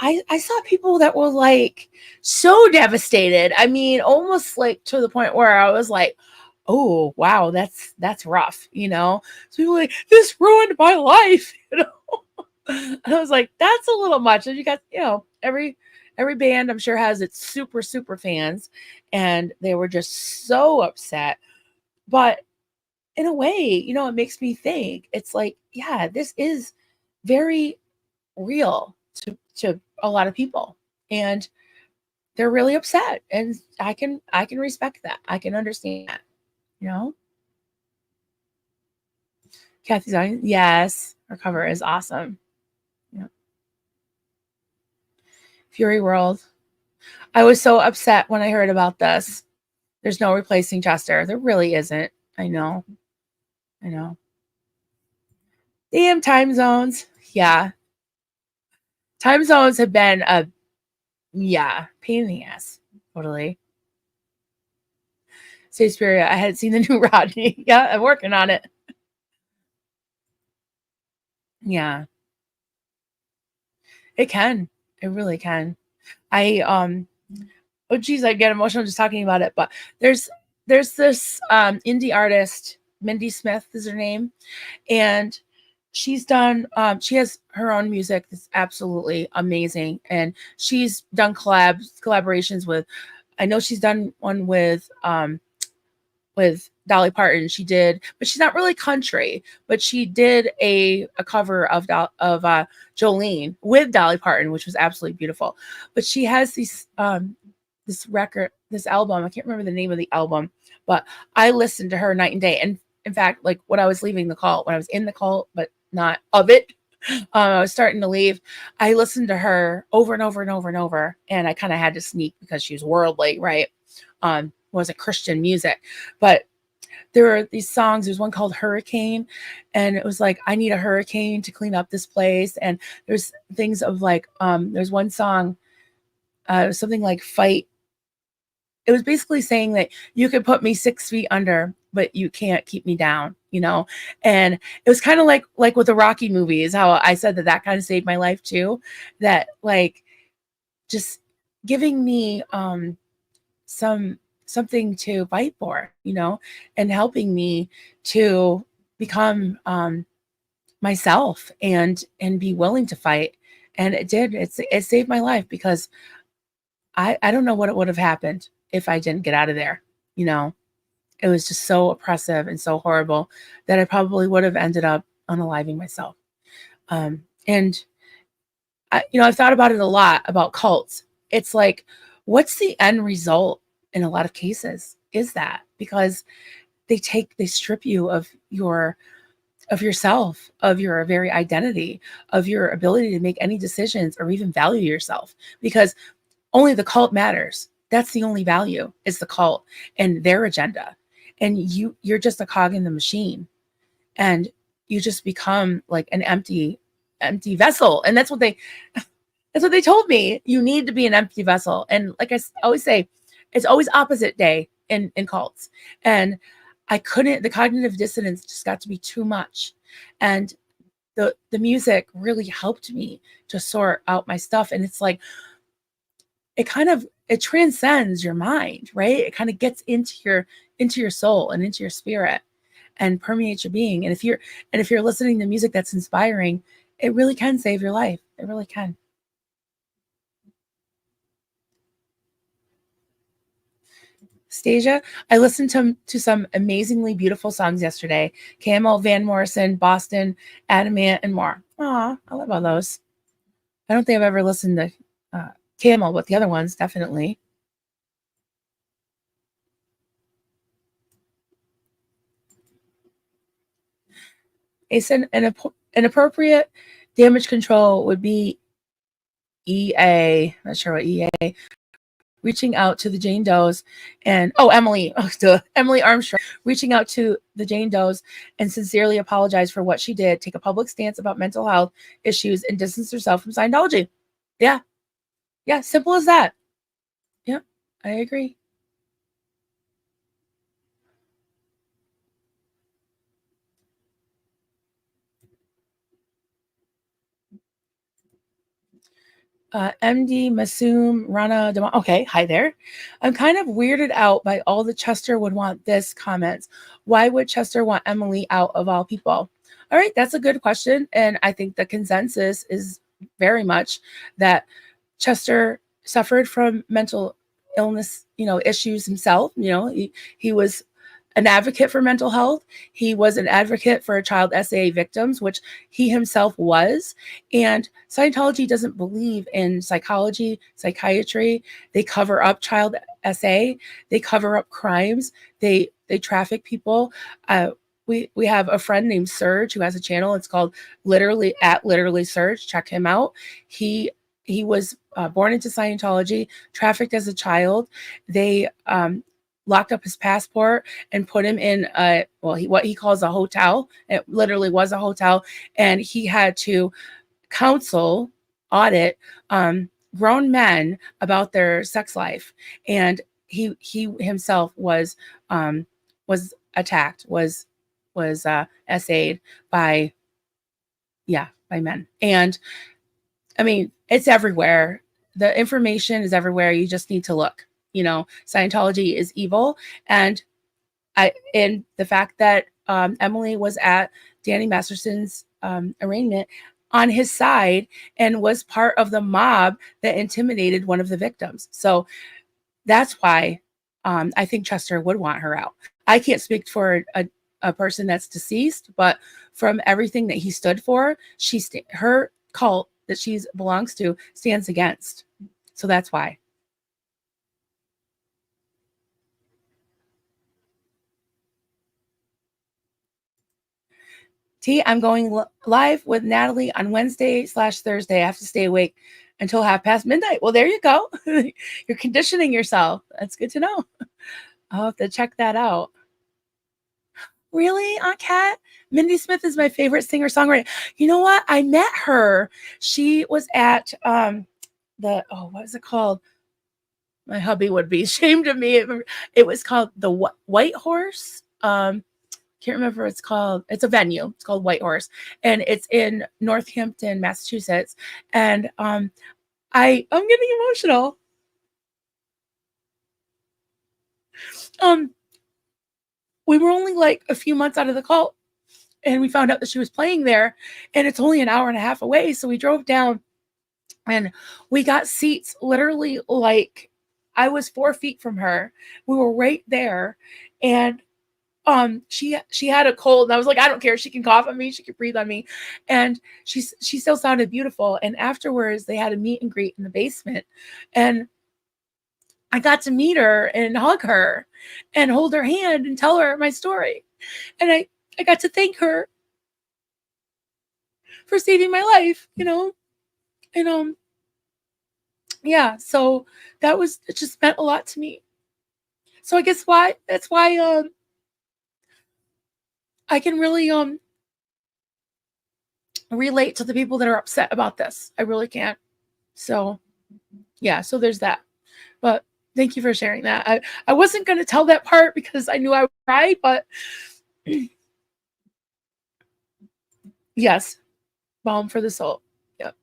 I saw people that were like so devastated. I mean, almost like to the point where I was like, oh wow, that's rough, So people were like, this ruined my life, And I was like, that's a little much. And you got, every band I'm sure has its super, super fans, and they were just so upset. But in a way, it makes me think. It's like, yeah, this is very real to a lot of people. And they're really upset. And I can respect that. I can understand that, you know? Kathy's on, yes, her cover is awesome. Yeah. Fury World. I was so upset when I heard about this. There's no replacing Chester. There really isn't. I know. I know. Damn time zones. Yeah. Time zones have been a pain in the ass. Totally. Say Spirit, I hadn't seen the new Rodney. Yeah, I'm working on it. Yeah, it can. It really can. I oh geez, I get emotional just talking about it. But there's this indie artist, Mindy Smith is her name, and she has her own music that's absolutely amazing, and she's done collaborations with, I know she's done one with Dolly Parton. She did, but she's not really country, but she did a cover of Jolene with Dolly Parton, which was absolutely beautiful. But she has this album. I can't remember the name of the album, but I listened to her night and day. And in fact, like when I was in the call, but not of it, I was starting to leave. I listened to her over and over and over and over, and I kind of had to sneak because she's worldly, right? Wasn't Christian music, but there were these songs. There's one called Hurricane, and it was like, I need a hurricane to clean up this place. And there's things of like, there's one song, something like Fight. It was basically saying that you could put me 6 feet under, but you can't keep me down, And it was kind of like with the Rocky movies, how I said that kind of saved my life too. That like just giving me something to fight for, and helping me to become myself and be willing to fight. And it did. It saved my life because I don't know what it would have happened if I didn't get out of there. You know, it was just so oppressive and so horrible that I probably would have ended up unaliving myself. And I've thought about it a lot about cults. It's like, what's the end result in a lot of cases is that because they strip you of of yourself, of your very identity, of your ability to make any decisions or even value yourself, because only the cult matters. That's the only value, is the cult and their agenda. And you're just a cog in the machine, and you just become like an empty vessel. And that's what they told me. You need to be an empty vessel. And like always say, it's always opposite day in cults. And I couldn't, the cognitive dissonance just got to be too much. And the music really helped me to sort out my stuff. And it's like, it transcends your mind, right? It kind of gets into your soul and into your spirit and permeates your being. And if you're listening to music that's inspiring, it really can save your life. It really can. Stasia, I listened to some amazingly beautiful songs yesterday. Camel, Van Morrison, Boston, Adamant, and more. Aw, I love all those. I don't think I've ever listened to Camel, but the other ones, definitely. An appropriate damage control would be EA. Not sure what EA. Reaching out to the Jane Does and Emily Armstrong, reaching out to the Jane Does and sincerely apologize for what she did, take a public stance about mental health issues, and distance herself from Scientology. Yeah. Yeah. Simple as that. Yeah. I agree. MD Masoom Rana Dema. Okay, hi there. I'm kind of weirded out by all the Chester would want this comments. Why would Chester want Emily out of all people? All right, that's a good question. And I think the consensus is very much that Chester suffered from mental illness, issues himself. He was an advocate for mental health. He was an advocate for child SA victims, which he himself was. And Scientology doesn't believe in psychology, psychiatry. They cover up child SA. They cover up crimes. They traffic people. We have a friend named Serge who has a channel. It's called literally Serge. Check him out. He was born into Scientology, trafficked as a child. They locked up his passport and put him in what he calls a hotel. It literally was a hotel, and he had to audit grown men about their sex life. And he himself was attacked, was SA'd by men. And I mean, it's everywhere. The information is everywhere. You just need to look. Scientology is evil. And the fact that Emily was at Danny Masterson's arraignment on his side and was part of the mob that intimidated one of the victims. So that's why I think Chester would want her out. I can't speak for a person that's deceased, but from everything that he stood for, her cult that she belongs to stands against. So that's why. I'm going live with Natalie on Wednesday/Thursday. I have to stay awake until midnight. Well, there you go. You're conditioning yourself. That's good to know. I'll have to check that out. Really, Aunt Kat? Mindy Smith is my favorite singer-songwriter. You know what? I met her. She was at what was it called? My hubby would be ashamed of me. It was called the White Horse. Can't remember what it's called. It's a venue. It's called White Horse, and it's in Northampton, Massachusetts. And I'm getting emotional. We were only like a few months out of the cult, and we found out that she was playing there, and it's only an hour and a half away. So we drove down, and we got seats literally like I was 4 feet from her. We were right there, and she had a cold, and I was like, I don't care. She can cough on me. She can breathe on me. And she still sounded beautiful. And afterwards they had a meet and greet in the basement, and I got to meet her and hug her and hold her hand and tell her my story. And I got to thank her for saving my life, and yeah, so it just meant a lot to me. So I guess that's why I can really relate to the people that are upset about this. I really can. So yeah, so there's that. But thank you for sharing that. I wasn't going to tell that part because I knew I would cry, but yes, balm for the soul. Yep.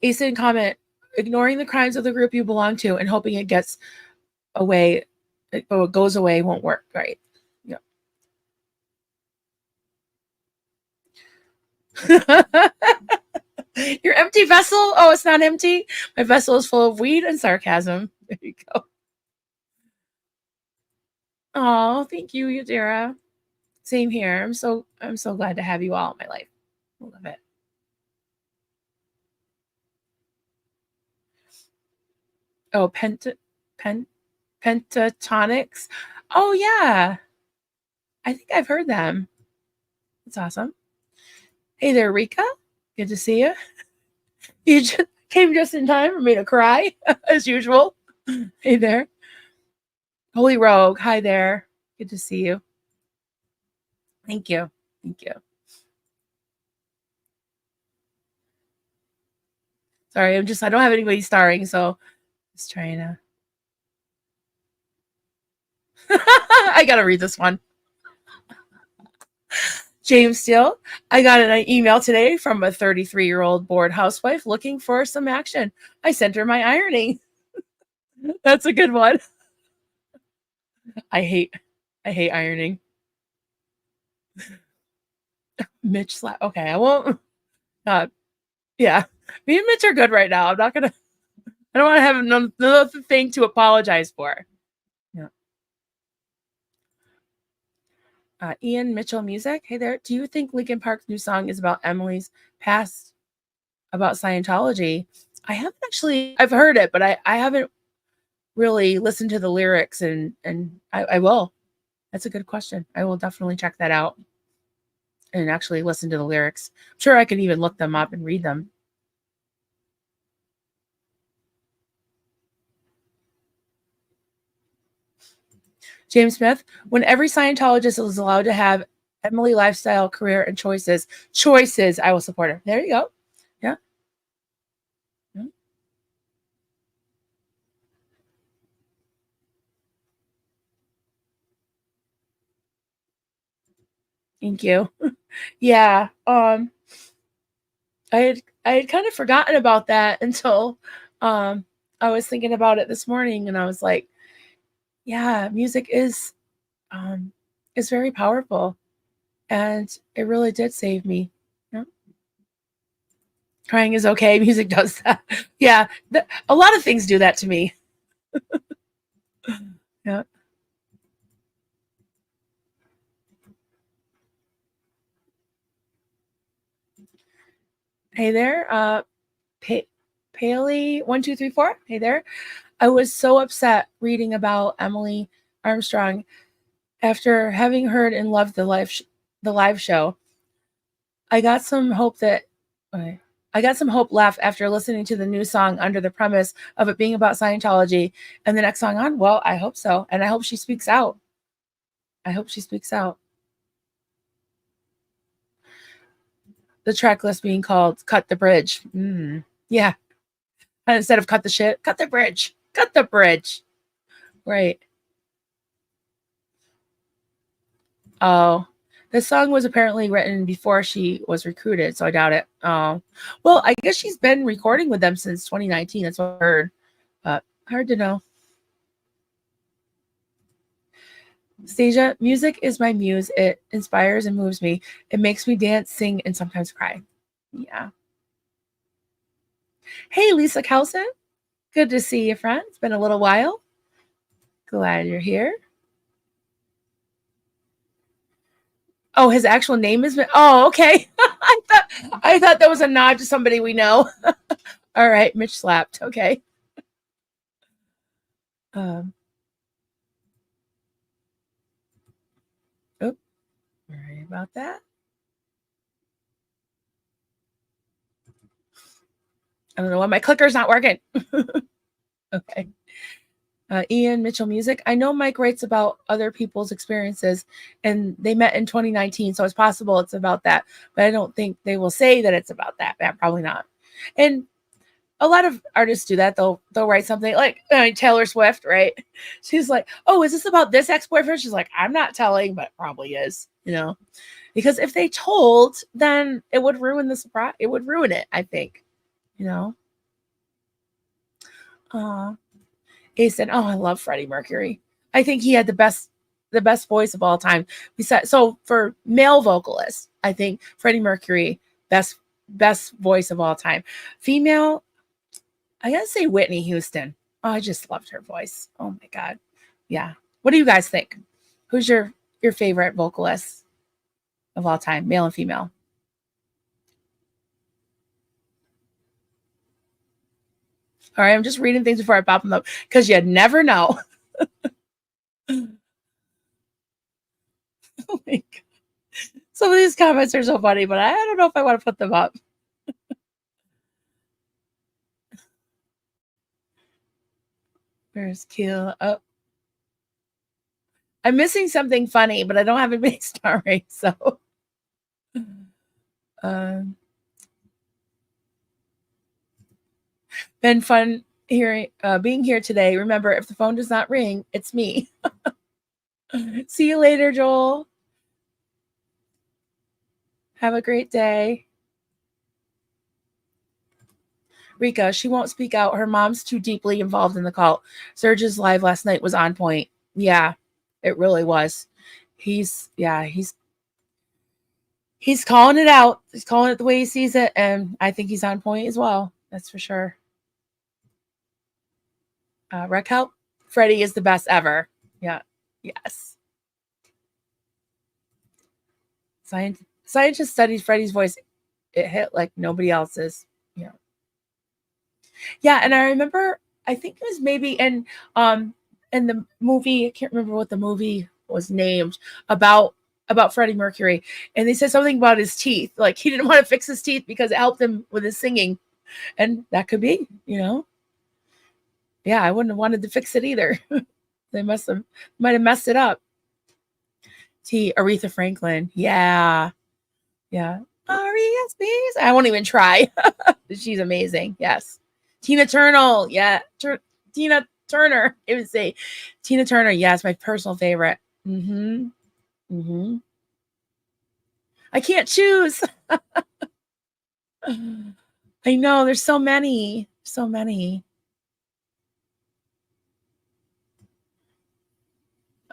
Asen comment, ignoring the crimes of the group you belong to and hoping it gets away, it goes away won't work. Right. Yep. Your empty vessel? Oh, it's not empty. My vessel is full of weed and sarcasm. There you go. Oh, thank you, Yadira. Same here. I'm so glad to have you all in my life. I love it. Oh, pentatonics. Oh yeah. I think I've heard them. That's awesome. Hey there, Rika. Good to see you. You just came just in time for me to cry, as usual. Hey there. Holy Rogue. Hi there. Good to see you. Thank you. Thank you. Sorry, I don't have anybody starring, so just trying to. I gotta read this one. James Steele, I got an email today from a 33-year-old bored housewife looking for some action. I sent her my ironing. That's a good one. I hate ironing. Mitch slap. Okay, I won't. Yeah, me and Mitch are good right now. I'm not gonna. I don't want to have another thing to apologize for. Yeah. Ian Mitchell Music. Hey there. Do you think Linkin Park's new song is about Emily's past about Scientology? I haven't actually. I've heard it, but I haven't really listened to the lyrics, and I will. That's a good question. I will definitely check that out and actually listen to the lyrics. I'm sure I could even look them up and read them. James Smith, when every Scientologist is allowed to have Emily lifestyle, career, and choices, I will support her. There you go. Yeah. Yeah. Thank you. Yeah. I had kind of forgotten about that until I was thinking about it this morning, and I was like, yeah, music is very powerful, and it really did save me. Yeah. Crying is okay. Music does that. Yeah, a lot of things do that to me. Yeah. Hey there, Paley1234. Hey there. I was so upset reading about Emily Armstrong after having heard and loved the live show. I got some hope that okay, I got some hope left after listening to the new song under the premise of it being about Scientology. And the next song on, well, I hope so. And I hope she speaks out. I hope she speaks out. The track list being called Cut the Bridge. Yeah. And instead of cut the shit, cut the bridge. Cut the bridge. Right. Oh. This song was apparently written before she was recruited, so I doubt it. Oh. Well, I guess she's been recording with them since 2019. That's what I heard. But hard to know. Stasia, music is my muse. It inspires and moves me. It makes me dance, sing, and sometimes cry. Yeah. Hey, Lisa Kelson. Good to see you, friend. It's been a little while. Glad you're here. Oh, his actual name is. Oh, okay. I thought that was a nod to somebody we know. All right, Mitch slapped. Okay. Um, Sorry about that. I don't know why my clicker's not working. Okay. Ian Mitchell Music. I know Mike writes about other people's experiences and they met in 2019. So it's possible it's about that, but I don't think they will say that it's about that. Probably not. And a lot of artists do that. They'll write something like Taylor Swift, right? She's like, "Oh, is this about this ex-boyfriend?" She's like, "I'm not telling, but it probably is." Because if they told, then it would ruin the surprise. It would ruin it, I think. He said, "Oh, I love Freddie Mercury. I think he had the best voice of all time." So for male vocalists, I think Freddie Mercury best voice of all time. Female, I gotta say Whitney Houston. Oh, I just loved her voice. Oh my god, yeah. What do you guys think? Who's your favorite vocalist of all time, male and female? All right, I'm just reading things before I pop them up because you never know. Oh my god. Some of these comments are so funny, but I don't know if I want to put them up. Where's Kill? Oh, I'm missing something funny, but I don't have it sorry. So, um, been fun being here today. Remember, if the phone does not ring, it's me. See you later, Joel. Have a great day. Rika, she won't speak out. Her mom's too deeply involved in the cult. Serge's live last night was on point. Yeah, it really was. He's calling it out. He's calling it the way he sees it, and I think he's on point as well. That's for sure. Rec help. Freddie is the best ever. Yeah. Yes. Scientist studied Freddie's voice. It hit like nobody else's. Yeah. Yeah, and I remember I think it was maybe in the movie, I can't remember what the movie was named about Freddie Mercury. And they said something about his teeth. Like he didn't want to fix his teeth because it helped him with his singing. And that could be. Yeah, I wouldn't have wanted to fix it either. They might have messed it up. Aretha Franklin. Yeah. Yeah. R-E-S-P. I won't even try. She's amazing. Yes. Tina Turner. Yeah. Tina Turner. It would say Tina Turner. Yes, my personal favorite. Mm-hmm. Mm-hmm. I can't choose. I know. There's so many. So many.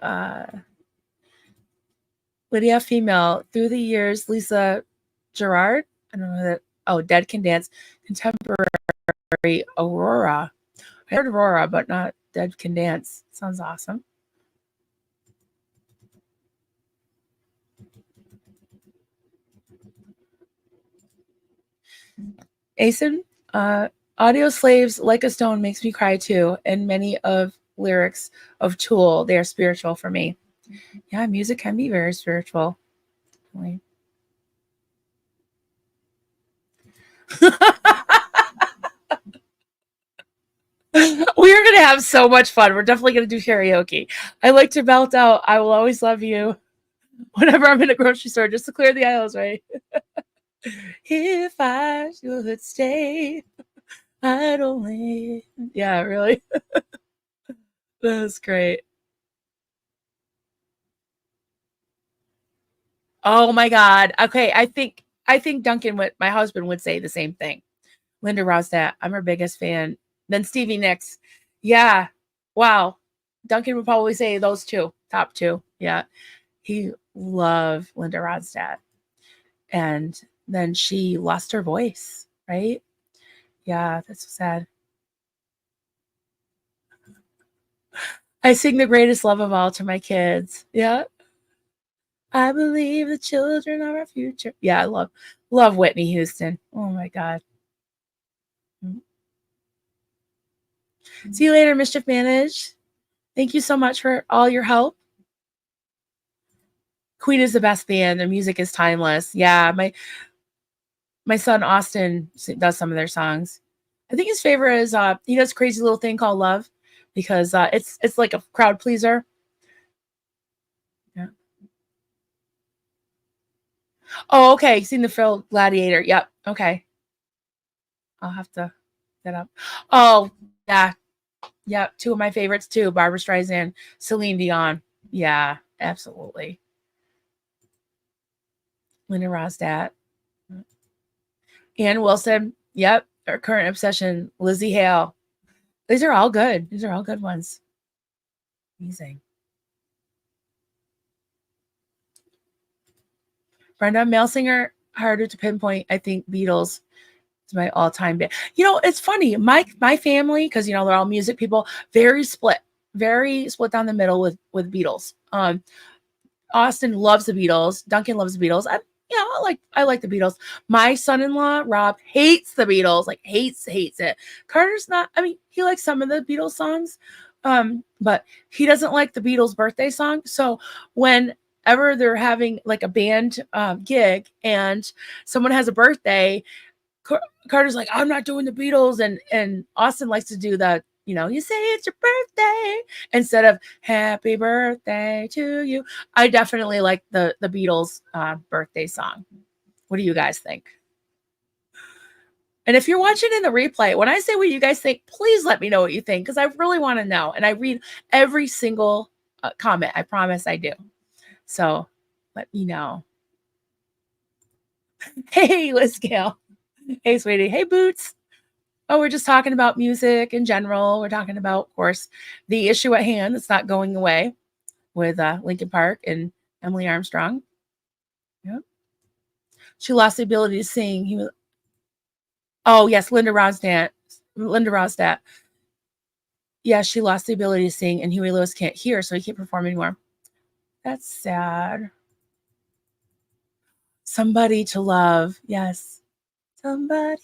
Uh Lydia female. Through the years, Lisa Gerard. I don't know that. Oh, Dead Can Dance. Contemporary Aurora. I heard Aurora, but not Dead Can Dance. Sounds awesome. Asen, Audio Slaves Like a Stone makes me cry too, and many of lyrics of Tool, they are spiritual for me. Yeah, music can be very spiritual. We're gonna have so much fun. We're definitely gonna do karaoke. I like to belt out "I Will Always Love You" whenever I'm in a grocery store, just to clear the aisles, right? If I should stay, I'd only. Yeah, really. That's great. Oh my God. Okay, I think Duncan my husband would say the same thing. Linda Ronstadt, I'm her biggest fan. Then Stevie Nicks. Yeah. Wow. Duncan would probably say those two, top two. Yeah. He loved Linda Ronstadt. And then she lost her voice, right? Yeah, that's so sad. I sing the greatest love of all to my kids. Yeah. I believe the children are our future. Yeah, I love Whitney Houston. Oh my God. See you later, Mischief Managed. Thank you so much for all your help. Queen is the best band. Their music is timeless. Yeah, my son Austin does some of their songs. I think his favorite is he does Crazy Little Thing Called Love because it's like a crowd pleaser. Yeah. Oh, okay. Seen the film Gladiator. Yep. Okay. I'll have to get up. Oh, yeah. Yeah. Two of my favorites too. Barbara Streisand, Celine Dion. Yeah, absolutely. Linda Ronstadt. Ann Wilson. Yep. Our current obsession, Lizzie Hale. These are all good. These are all good ones. Amazing. Brenda, male singer, harder to pinpoint. I think Beatles is my all-time band. You know, it's funny. My family, because they're all music people, very split down the middle with Beatles. Austin loves the Beatles. Duncan loves the Beatles. I like the Beatles. My son-in-law Rob hates the Beatles, like hates it. Carter's not. I mean, he likes some of the Beatles songs, but he doesn't like the Beatles birthday song. So whenever they're having like a band gig and someone has a birthday, Carter's like, I'm not doing the Beatles, and Austin likes to do the, you say it's your birthday instead of happy birthday to you. I definitely like the Beatles birthday song. What do you guys think? And if you're watching in the replay, when I say what you guys think, please let me know what you think because I really want to know. And I read every single comment. I promise I do. So let me know. Hey, Liz Gale. Hey, sweetie. Hey, Boots. Oh, we're just talking about music in general. We're talking about, of course, the issue at hand that's not going away with Linkin Park and Emily Armstrong. Yep. She lost the ability to sing. Oh, yes, Linda Ronstadt. Linda Ronstadt. Yeah, she lost the ability to sing, and Huey Lewis can't hear, so he can't perform anymore. That's sad. Somebody to Love. Yes. Somebody.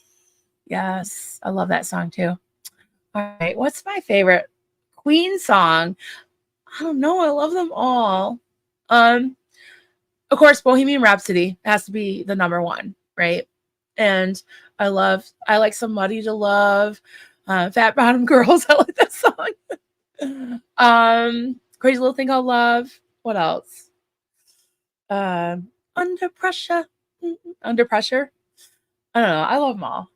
Yes. I love that song too. All right. What's my favorite Queen song? I don't know. I love them all. Of course, Bohemian Rhapsody has to be the number one, right? And I like Somebody to Love, Fat Bottom Girls. I like that song. Crazy Little Thing Called Love. What else? Under Pressure. Under Pressure. I don't know. I love them all.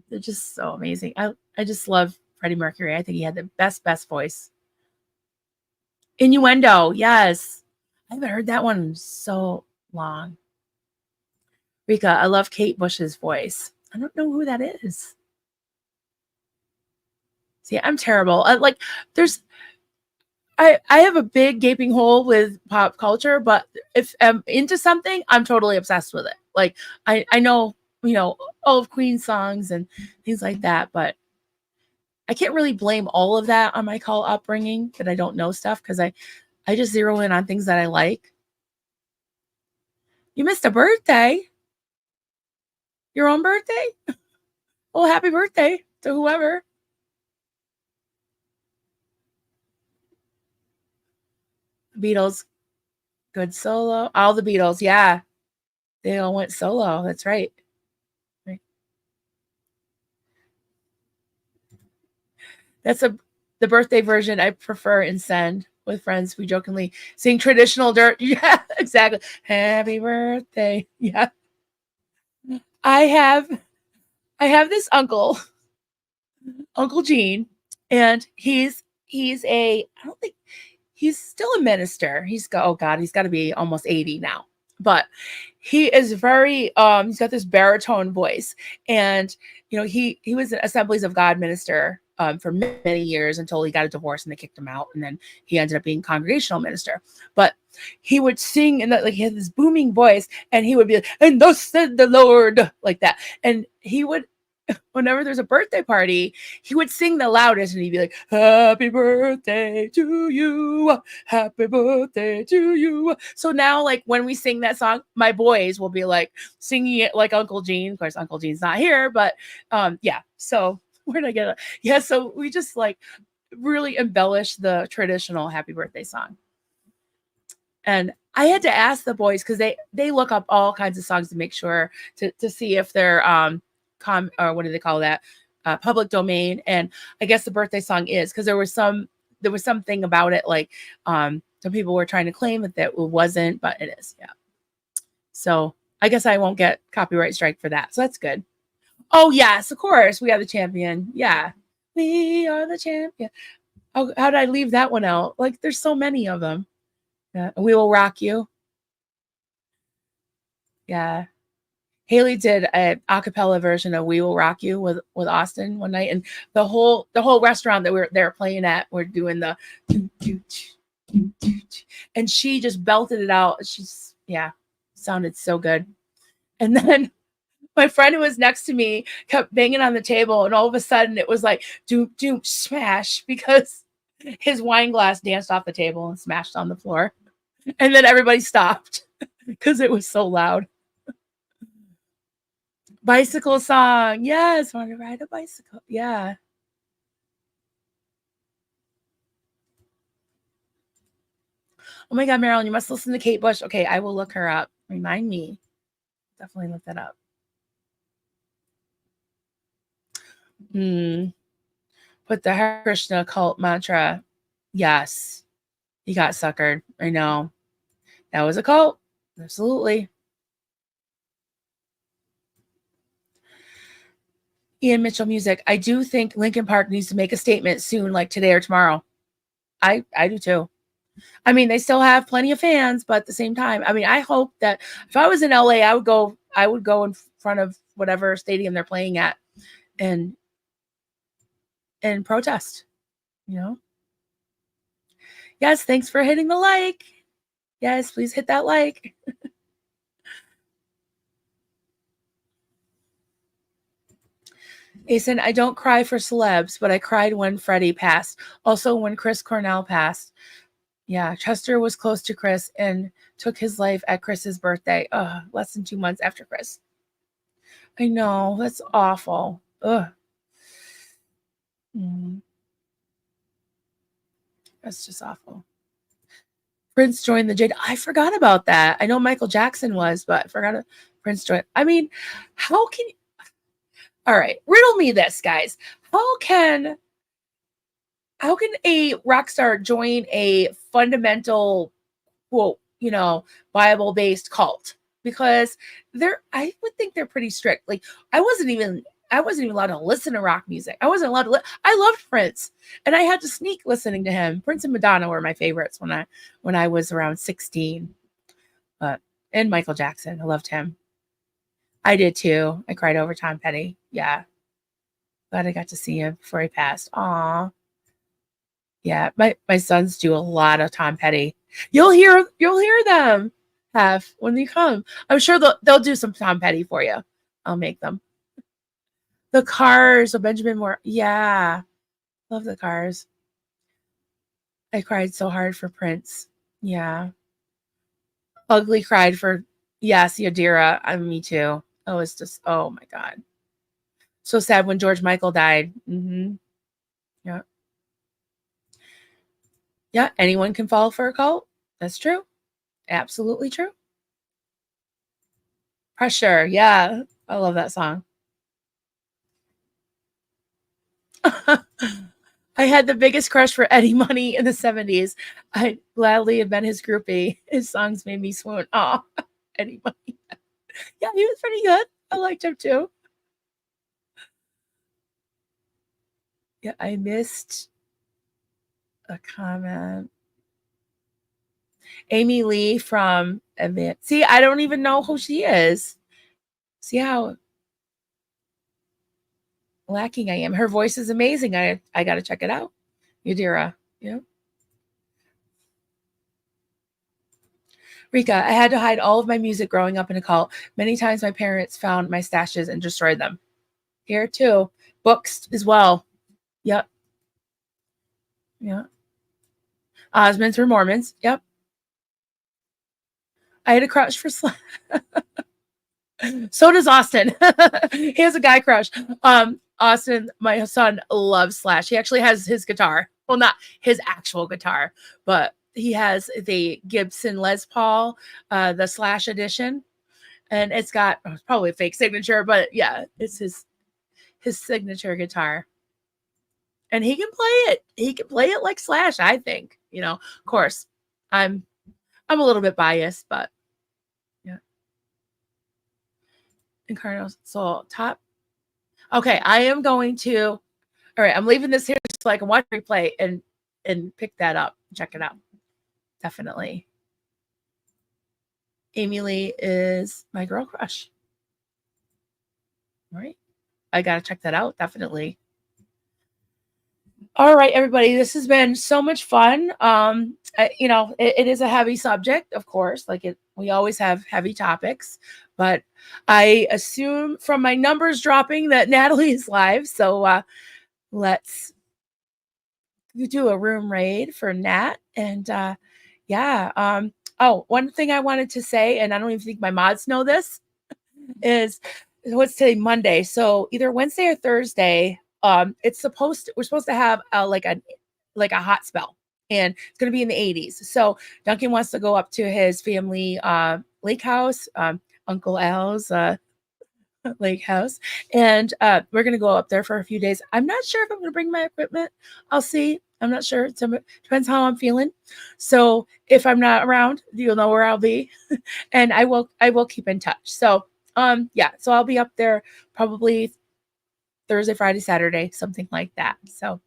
They're just so amazing. I just love Freddie Mercury. I think he had the best voice. Innuendo. Yes. I haven't heard that one in so long. Rika, I love Kate Bush's voice. I don't know who that is. See, I'm terrible. I have a big gaping hole with pop culture, but if I'm into something, I'm totally obsessed with it. Like I know, all of Queen songs and things like that, but I can't really blame all of that on my call upbringing that I don't know stuff because I just zero in on things that I like. You missed a birthday. Your own birthday? Well, happy birthday to whoever. Beatles, good solo. All the Beatles, yeah. They all went solo. That's right. Right. That's the birthday version I prefer and send with friends. We jokingly sing traditional dirt. Yeah, exactly. Happy birthday. Yeah. I have I have this uncle, Uncle Gene, and he's I don't think he's still a minister. He's got to be almost 80 now. But he is very he's got this baritone voice. And he was an Assemblies of God minister for many years until he got a divorce and they kicked him out, and then he ended up being congregational minister. But he would sing and he had this booming voice, and he would be like, and thus said the Lord, like that. And he would, whenever there's a birthday party, he would sing the loudest and he'd be like, happy birthday to you. Happy birthday to you. So now, like, when we sing that song, my boys will be like singing it like Uncle Gene. Of course, Uncle Gene's not here, but yeah. So where did I get it? Yeah. So we just like really embellish the traditional happy birthday song. And I had to ask the boys because they look up all kinds of songs to make sure to see if they're or what do they call that, public domain. And I guess the birthday song is, because there was something about it, like some people were trying to claim that it wasn't, but it is. Yeah. So I guess I won't get copyright strike for that. So that's good. Oh yes, of course, we are the champion. Yeah, we are the champion. Oh, how did I leave that one out? Like, there's so many of them. Yeah. We will rock you. Yeah. Haley did a acapella version of "We Will Rock You" with Austin one night, and the whole restaurant that they were playing at, we're doing the, and she just belted it out. She's sounded so good. And then my friend who was next to me kept banging on the table, and all of a sudden it was like doom doom smash, because his wine glass danced off the table and smashed on the floor, and then everybody stopped because it was so loud. Bicycle song. Yes, want to ride a bicycle. Yeah. Oh my God, Marilyn, you must listen to Kate Bush. Okay, I will look her up. Remind me. Definitely look that up. Put the Hare Krishna cult mantra. Yes. He got suckered. I know. That was a cult. Absolutely. Ian Mitchell music. I do think Linkin Park needs to make a statement soon, like today or tomorrow. I do too. I mean, they still have plenty of fans, but at the same time, I mean, I hope that if I was in LA, I would go in front of whatever stadium they're playing at and protest, you know? Yes, thanks for hitting the like. Yes, please hit that like. Asen, I don't cry for celebs, but I cried when Freddie passed. Also, when Chris Cornell passed. Yeah, Chester was close to Chris and took his life at Chris's birthday. Less than 2 months after Chris. I know, that's awful. Ugh. That's just awful. Prince joined the Jade. I forgot about that. I know Michael Jackson was, but I forgot Prince joined. I mean, how can you? All right, riddle me this, guys. How can a rock star join a fundamental, quote, Bible-based cult? Because I would think they're pretty strict. Like, I wasn't even allowed to listen to rock music. I wasn't allowed to. I loved Prince, and I had to sneak listening to him. Prince and Madonna were my favorites when I was around 16. And Michael Jackson, I loved him. I did too. I cried over Tom Petty. Yeah, glad I got to see him before he passed. Aw. Yeah, my sons do a lot of Tom Petty. You'll hear them when you come. I'm sure they'll do some Tom Petty for you. I'll make them. The Cars of Benjamin Moore. Yeah, love the Cars. I cried so hard for Prince. Yeah. Ugly cried for Yadira. Me too. It was just, oh my God. So sad when George Michael died. Yeah. Yeah, anyone can fall for a cult. That's true. Absolutely true. Pressure. Yeah. I love that song. I had the biggest crush for Eddie Money in the 70s. I'd gladly have been his groupie. His songs made me swoon. Oh, Eddie Money. Yeah, he was pretty good. I liked him too. Yeah, I missed a comment. Amy Lee from Event. See, I don't even know who she is. See how lacking I am. Her voice is amazing. I got to check it out. Yadira. Yeah. Rika, I had to hide all of my music growing up in a cult. Many times my parents found my stashes and destroyed them. Here too. Books as well. Yep. Yeah. Osmonds were Mormons. Yep. I had a crush for So does Austin. He has a guy crush. Austin, my son, loves Slash. He actually has his guitar. Well, not his actual guitar, but he has the Gibson Les Paul, the Slash edition, and it's got it's probably a fake signature, but yeah, it's his signature guitar. And he can play it. He can play it like Slash, I think. Of course, I'm a little bit biased, but yeah. Incarno Soul top. Okay, I am going to. All right, I'm leaving this here so I can watch replay and pick that up. Check it out. Definitely. Amy Lee is my girl crush. All right. I got to check that out. Definitely. All right, everybody. This has been so much fun. It is a heavy subject, of course. We always have heavy topics, but I assume from my numbers dropping that Natalie is live. So let's do a room raid for Nat. And one thing I wanted to say, and I don't even think my mods know this, is what's today, Monday. So either Wednesday or Thursday, we're supposed to have a hot spell, and it's going to be in the 80s. So Duncan wants to go up to his family lake house, Uncle Al's lake house, and we're going to go up there for a few days. I'm not sure if I'm going to bring my equipment. I'll see. I'm not sure. It depends how I'm feeling. So if I'm not around, you'll know where I'll be, and I will keep in touch. So so I'll be up there probably Thursday, Friday, Saturday, something like that. So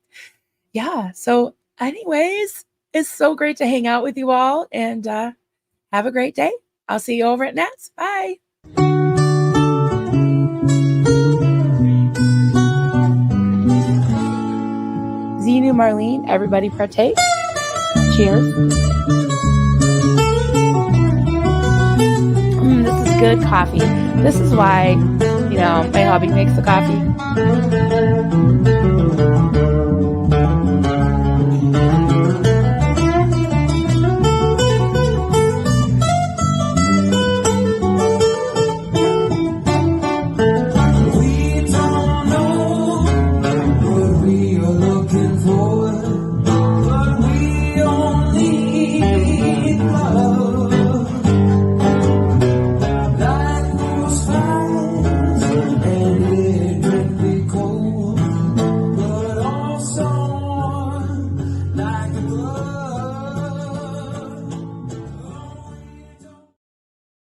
yeah. So anyways, it's so great to hang out with you all, and have a great day. I'll see you over at Nat's. Bye. Zenu, Marlene, everybody partake. Cheers. This is good coffee. This is why, my hubby makes the coffee.